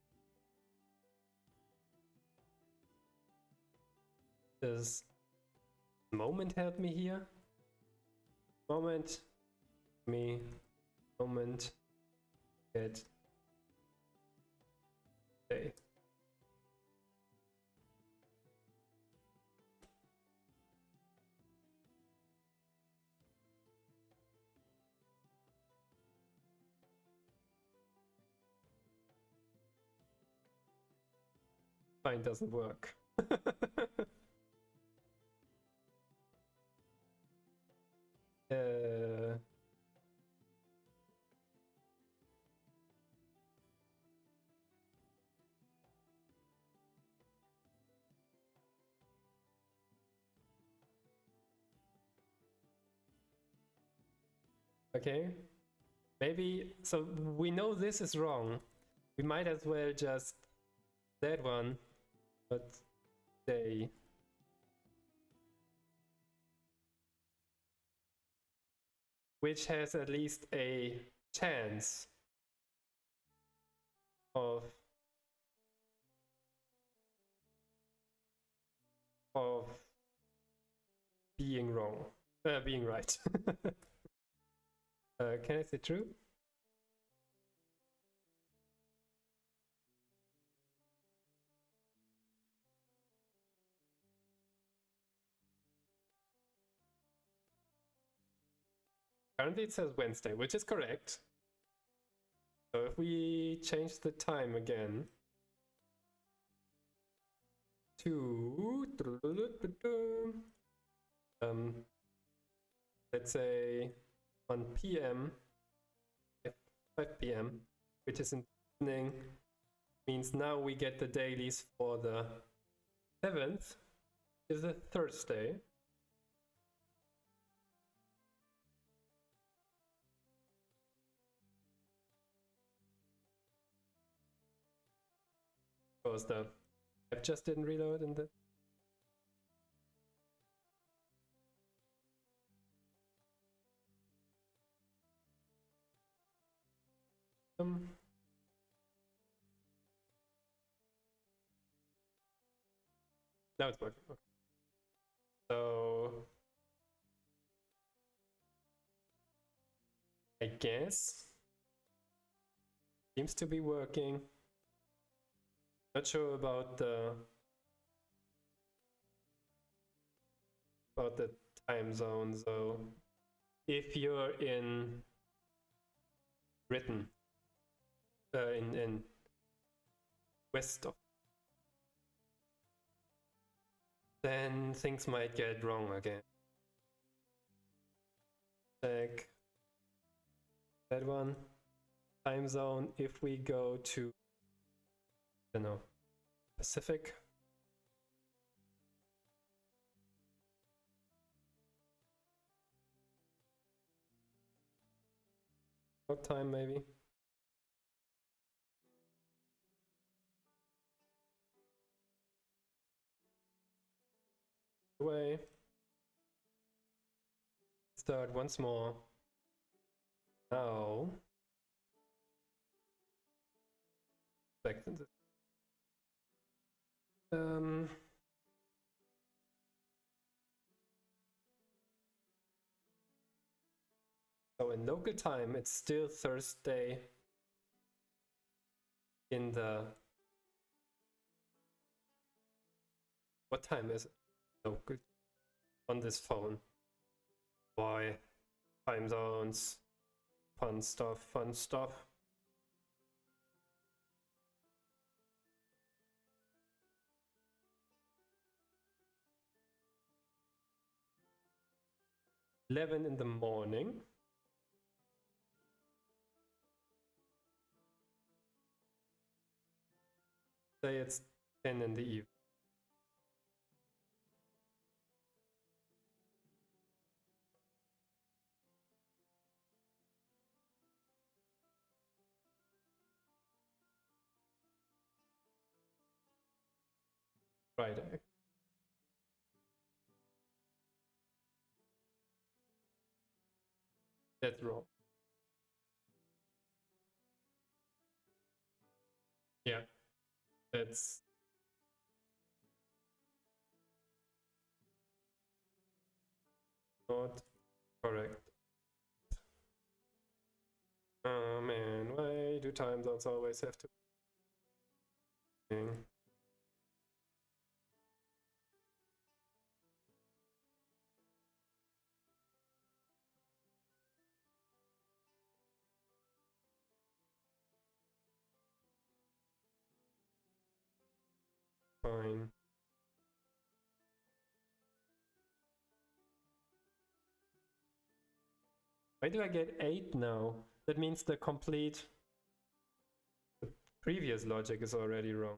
Does moment help me here? Moment get day. Fine doesn't work. Okay, maybe, so we know this is wrong. We might as well just that one, but say which has at least a chance of being wrong, being right. Can I say true? Currently it says Wednesday, which is correct. So if we change the time again to let's say 1 p.m. 5 p.m., which is in the evening, means now we get the dailies for the 7th, is a Thursday. Because the app just didn't reload in the now it's working. Okay. So I guess seems to be working. Not sure about the time zone. So if you're in Britain, in west of, then things might get wrong again. Check that one. Time zone, if we go to, I don't know, Pacific. What time maybe? Away. Start once more. Now. Back to this. So in local time, it's still Thursday in the, what time is it? Local on this phone. Boy, time zones, fun stuff, fun stuff. $11 in the morning. Say it's 10 in the evening. Friday. That's wrong. Yeah, that's not correct. Oh man, why do time zones always have to be? Fine. Why do I get 8 now? That means the previous logic is already wrong.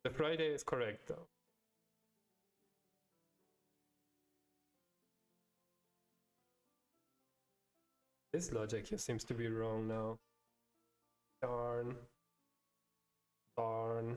The Friday is correct though. This logic here seems to be wrong now. Darn. Darn.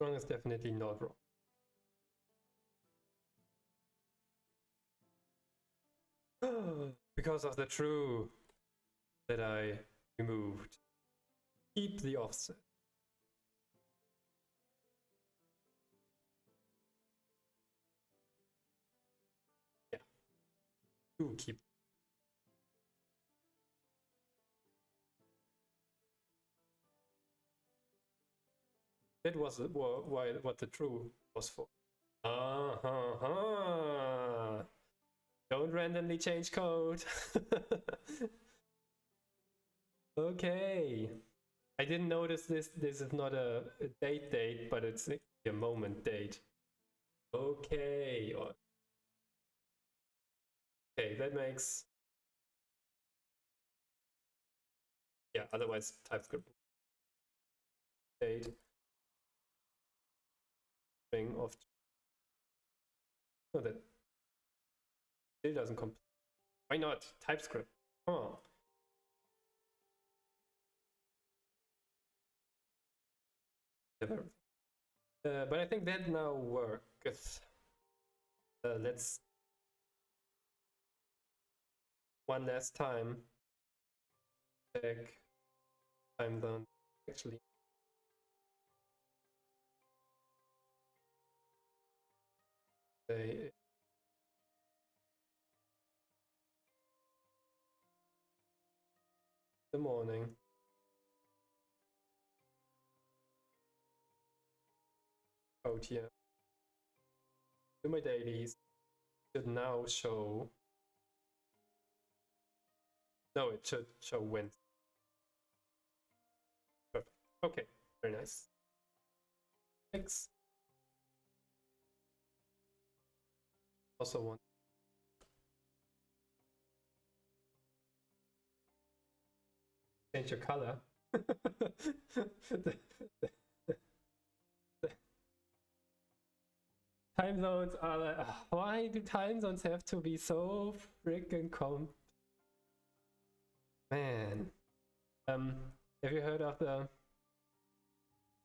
Wrong is definitely not wrong. Because of the true that I removed. Keep the offset. Yeah. Do keep. That was what the true was for. Don't randomly change code. Okay. I didn't notice this. This is not a date, but it's a moment date. Okay. Okay, that makes. Yeah, otherwise TypeScript date string of. No, that still doesn't complete. Why not? TypeScript. Oh. But I think that now works. Let's one last time check time zone. Actually, the morning. Code here. Do my dailies. Should now show. No, it should show when. Perfect. Okay, very nice. Thanks. Also want. Change your color. Time zones are like, why do time zones have to be so freaking Man. Have you heard of the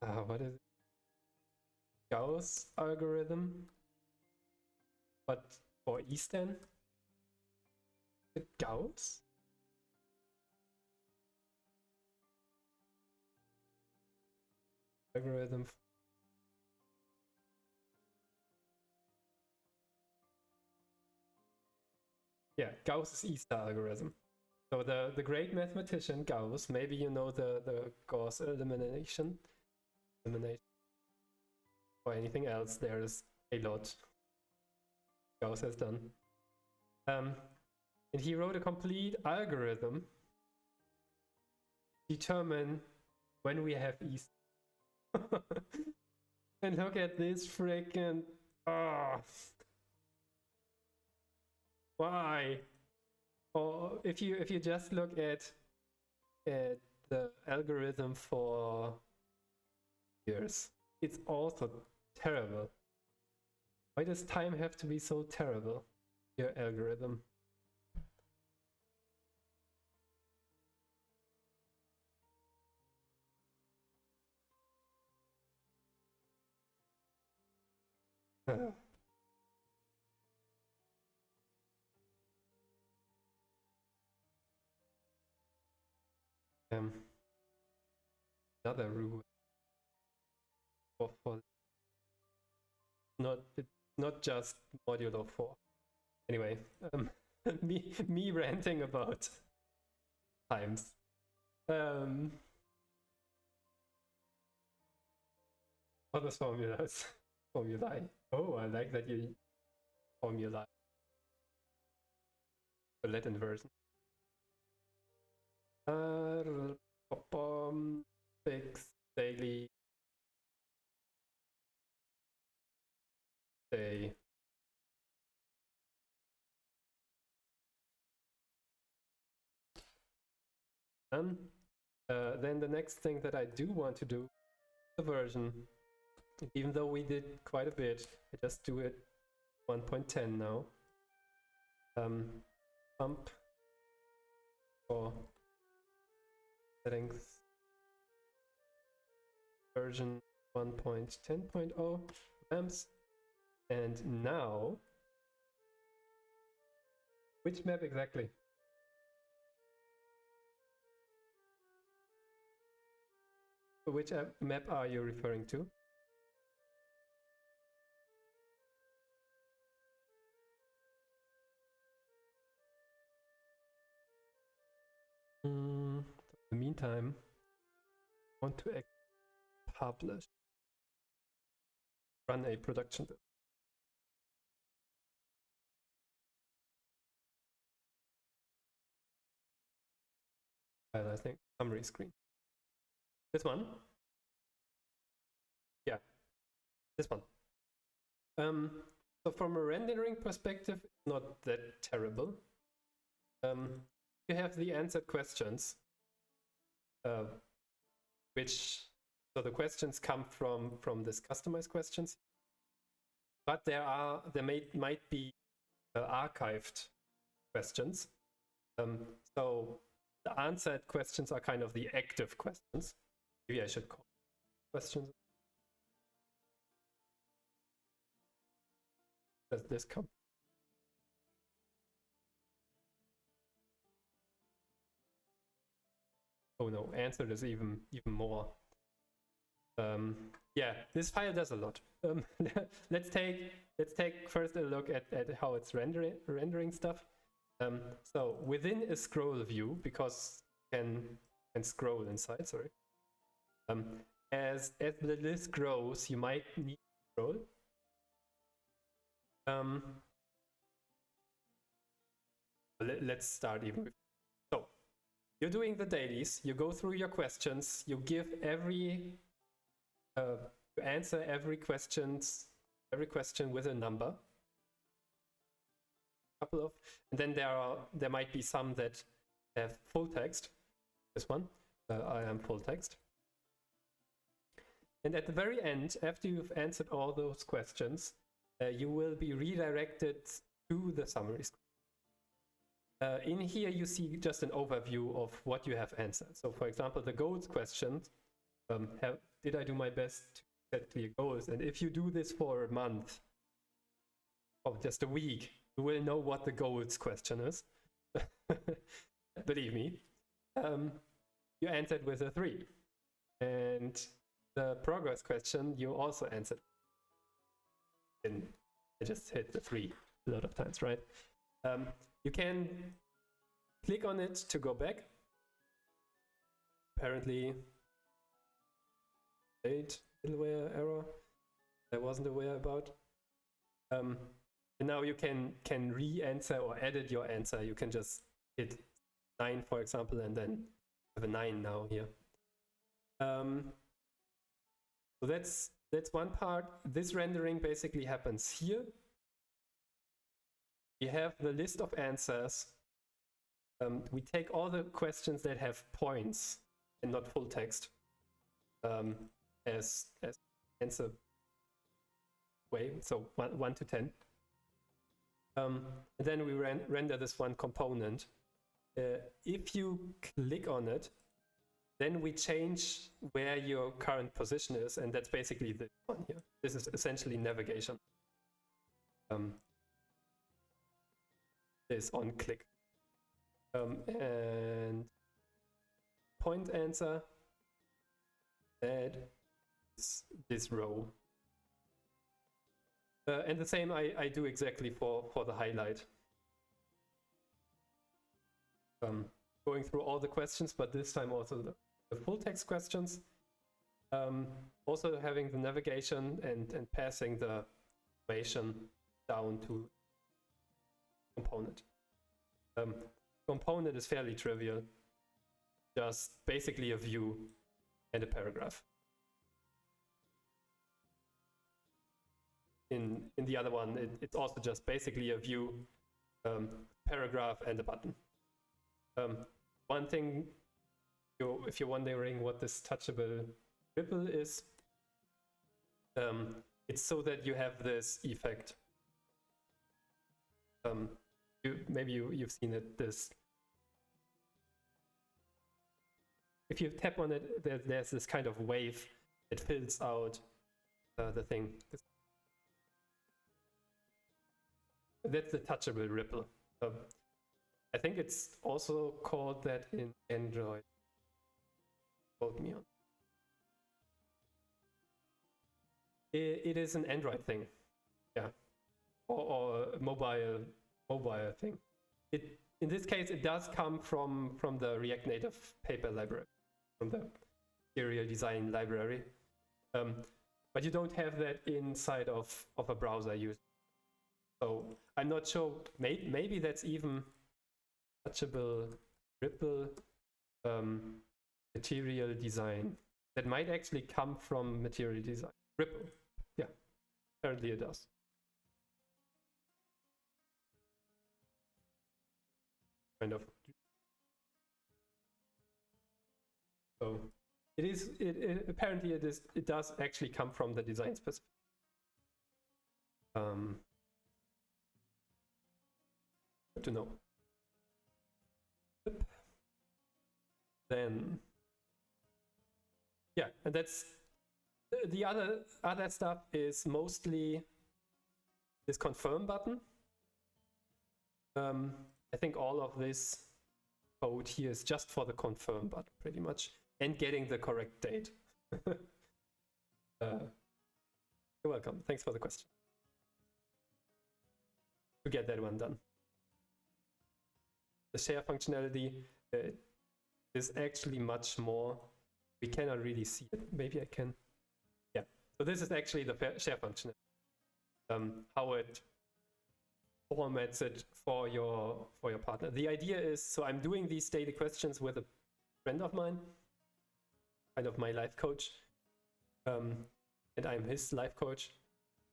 what is it? Gauss algorithm? But for Eastern? The Gauss? Algorithm. Yeah, Gauss's Easter algorithm. So the great mathematician Gauss, maybe you know the Gauss elimination, or anything else. There is a lot Gauss has done. And he wrote a complete algorithm to determine when we have Easter. And look at this freaking why? Or if you just look at the algorithm for years, it's also terrible. Why does time have to be so terrible? Your algorithm. Another rule for it's not just modulo 4. Anyway, me ranting about times. Other formulas. Formulae. Oh, I like that you formula. The Latin version. Fix daily day. Done. Then the next thing that I do want to do, the version. Even though we did quite a bit, I just do it 1.10 now. Pump for settings version 1.10.0 maps. And now, which map exactly? Which map are you referring to? In the meantime, I want to publish, run a production build. I think summary screen. This one? Yeah, this one. So from a rendering perspective, it's not that terrible. You have the answered questions, so the questions come from this customized questions, but there might be archived questions. So the answered questions are kind of the active questions. Maybe I should call questions. Does this come? Oh no, answered is even more. Yeah, this file does a lot. Let's take first a look at how it's rendering stuff. So within a scroll view, because you can scroll inside, sorry. As the list grows, you might need to scroll. Let's start even with. So you're doing the dailies, you go through your questions, you give you answer every question with a number. Couple of, and then there might be some that have full text. This one, I am full text. And at the very end, after you've answered all those questions, you will be redirected to the summary screen. In here, you see just an overview of what you have answered. So for example, the goals question, did I do my best to set clear goals? And if you do this for a month, or just a week, you will know what the goals question is. Believe me. You answered with a 3. And the progress question, you also answered. And I just hit the 3 a lot of times, right? You can click on it to go back. Apparently, middleware error I wasn't aware about. And now you can re-answer or edit your answer. You can just hit 9, for example, and then have a 9 now here. So that's one part. This rendering basically happens here. We have the list of answers. We take all the questions that have points and not full text as answer way, so 1 to 10. And then we render this one component. If you click on it, then we change where your current position is, and that's basically this one here. This is essentially navigation. This on click. And point answer, add this row. And the same I do exactly for the highlight. going through all the questions, but this time also the full text questions. Also having the navigation and passing the information down to component. Component is fairly trivial, just basically a view and a paragraph. In the other one, it's also just basically a view, paragraph, and a button. One thing, if you're wondering what this touchable ripple is, it's so that you have this effect. Maybe you've seen it. If you tap on it, there's this kind of wave that fills out the thing. That's the touchable ripple. I think it's also called that in Android. Quote me on. It is an Android thing, yeah, or a mobile thing. In this case, it does come from the React Native paper library, from the material design library, but you don't have that inside of a browser user. So I'm not sure. Maybe that's even touchable ripple material design. That might actually come from material design. Ripple, yeah, apparently it does. Kind of. So it is. Apparently it is. It does actually come from the design specific. Good to know. Then, yeah, and that's the other stuff is mostly this confirm button. I think all of this code here is just for the confirm button, pretty much, and getting the correct date. You're welcome. Thanks for the question. To get that one done. The share functionality is actually much more. We cannot really see it. Maybe I can. Yeah. So this is actually the share functionality. How it formats it for your partner. The idea is, so I'm doing these daily questions with a friend of mine, kind of my life coach, and I'm his life coach.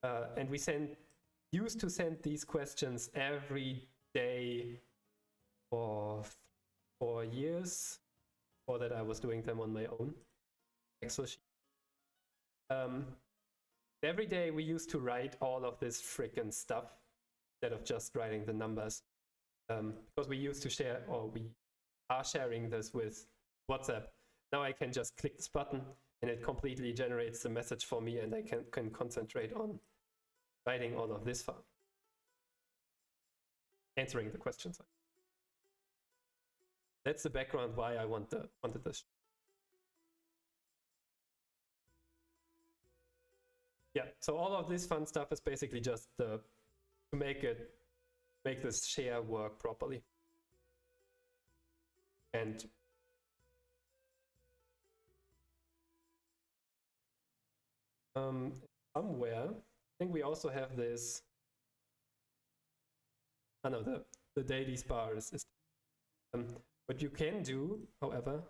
And we used to send these questions every day for 4 years. Before that, I was doing them on my own Excel sheet. Every day we used to write all of this frickin' stuff instead of just writing the numbers, because we used to share, or we are sharing this with WhatsApp. Now I can just click this button and it completely generates the message for me, and I can concentrate on writing all of this file, answering the questions. That's the background why I wanted this. Yeah, so all of this fun stuff is basically just to make this share work properly. And somewhere, I think we also have this. I know the daily bar is what you can do, however,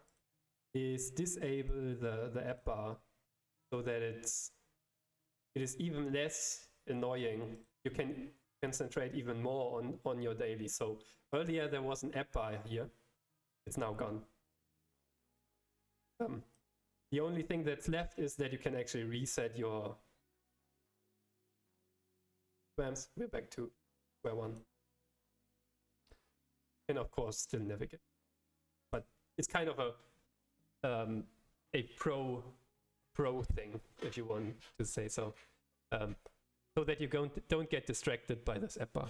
is disable the app bar so that it is even less annoying. You can concentrate even more on your daily. So earlier there was an app bar here. It's now gone. The only thing that's left is that you can actually reset your spams. We're back to square one. And of course still navigate. But it's kind of a pro thing, if you want to say so. So that you don't get distracted by this app bar.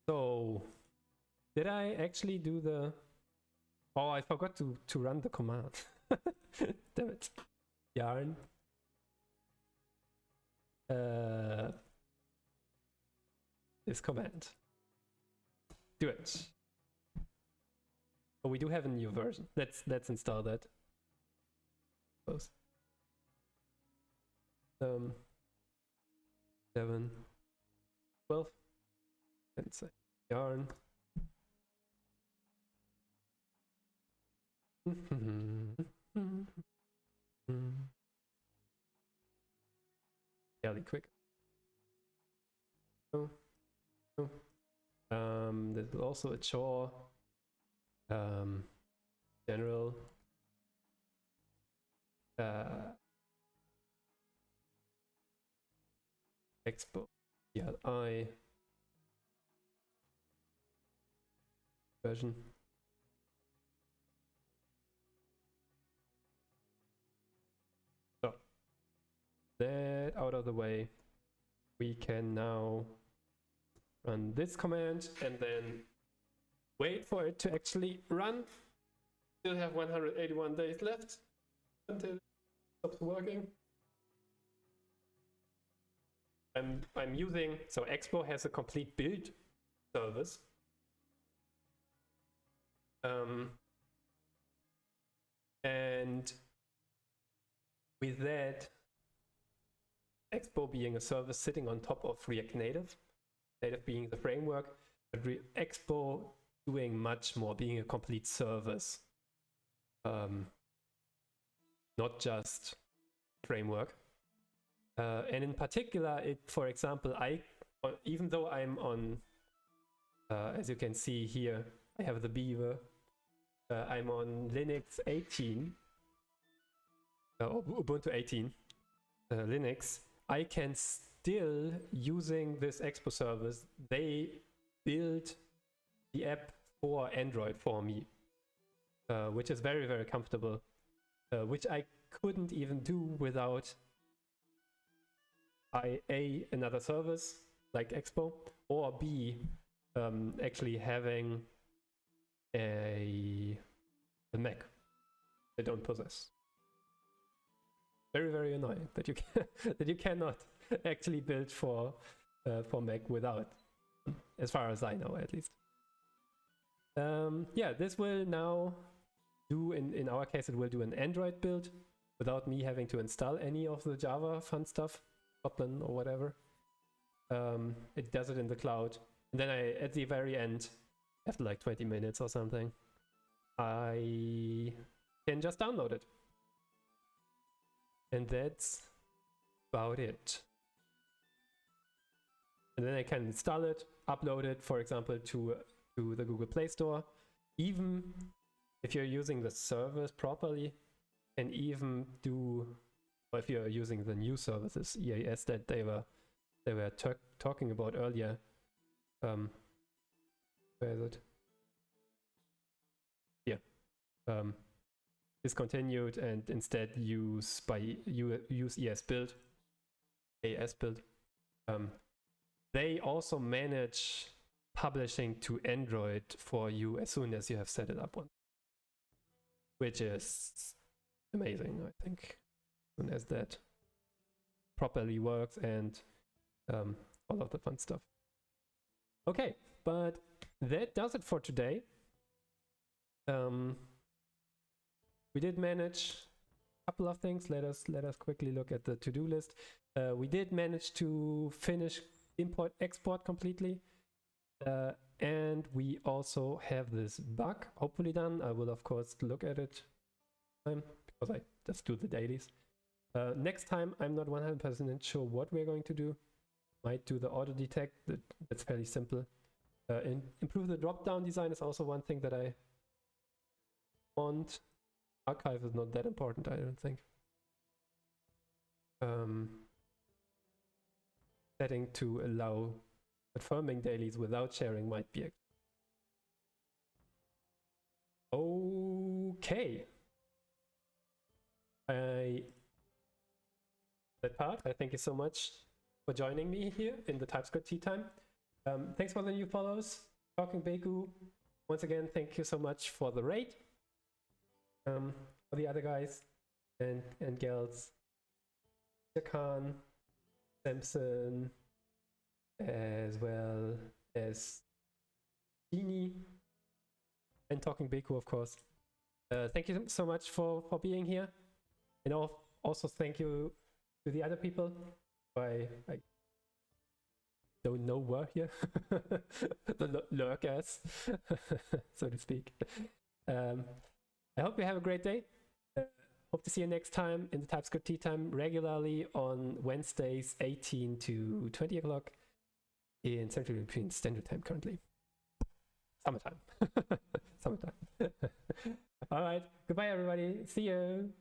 So did I actually do the... Oh, I forgot to run the command. Damn it. Yarn. This command. Do it. Oh, we do have a new version. Let's install that. Close. 7, 12. And say yarn. Fairly quick. Oh. There's also a chore. General. Expo. CLI. Version. So that out of the way, we can now run this command and then wait for it to actually run. Still have 181 days left until it stops working. I'm using, so Expo has a complete build service. And with that, Expo being a service sitting on top of React Native, Native being the framework, but Expo doing much more, being a complete service, not just framework. And in particular, for example, even though I'm on, as you can see here, I have the beaver. I'm on Linux 18, Ubuntu 18, Linux. I can still, using this Expo service, they build the app for Android for me, which is very, very comfortable, which I couldn't even do without another service like Expo, or B, actually having a Mac I don't possess. Very, very annoying that you can that you cannot actually build for Mac without, as far as I know, at least. Yeah, this will now do, in our case, it will do an Android build without me having to install any of the Java fun stuff, Kotlin or whatever. It does it in the cloud, and then at the very end, after like 20 minutes or something, I can just download it. And that's about it. And then I can install it, upload it, for example, to the Google Play Store. Even if you're using the service properly, and even do, or if you're using the new services, EAS, that they were talking about earlier. Where is it? Yeah. Discontinued and instead use ES build, AS build. They also manage publishing to Android for you as soon as you have set it up once, which is amazing, I think, as soon as that properly works and all of the fun stuff. Okay, but that does it for today. We did manage a couple of things. Let us quickly look at the to-do list. We did manage to finish import export completely, and we also have this bug hopefully done. I will of course look at it because I just do the dailies. Next time I'm not 100% sure what we're going to do. Might do the auto detect. That's fairly simple. Improve the drop-down design is also one thing that I want. Archive is not that important, I don't think. Setting to allow confirming dailies without sharing might be okay. That part, I thank you so much for joining me here in the TypeScript tea time. Thanks for the new follows. Talking Beku, once again, thank you so much for the raid. For the other guys and gals, Khan, Samson, as well as Genie and talking Beku, of course. Thank you so much for being here. And also thank you to the other people who I don't know were here. The lurkers, so to speak. I hope you have a great day. Hope to see you next time in the TypeScript Tea Time regularly on Wednesdays, 18 to 20 o'clock in Central European Standard Time currently. Summertime. Summertime. All right. Goodbye, everybody. See you.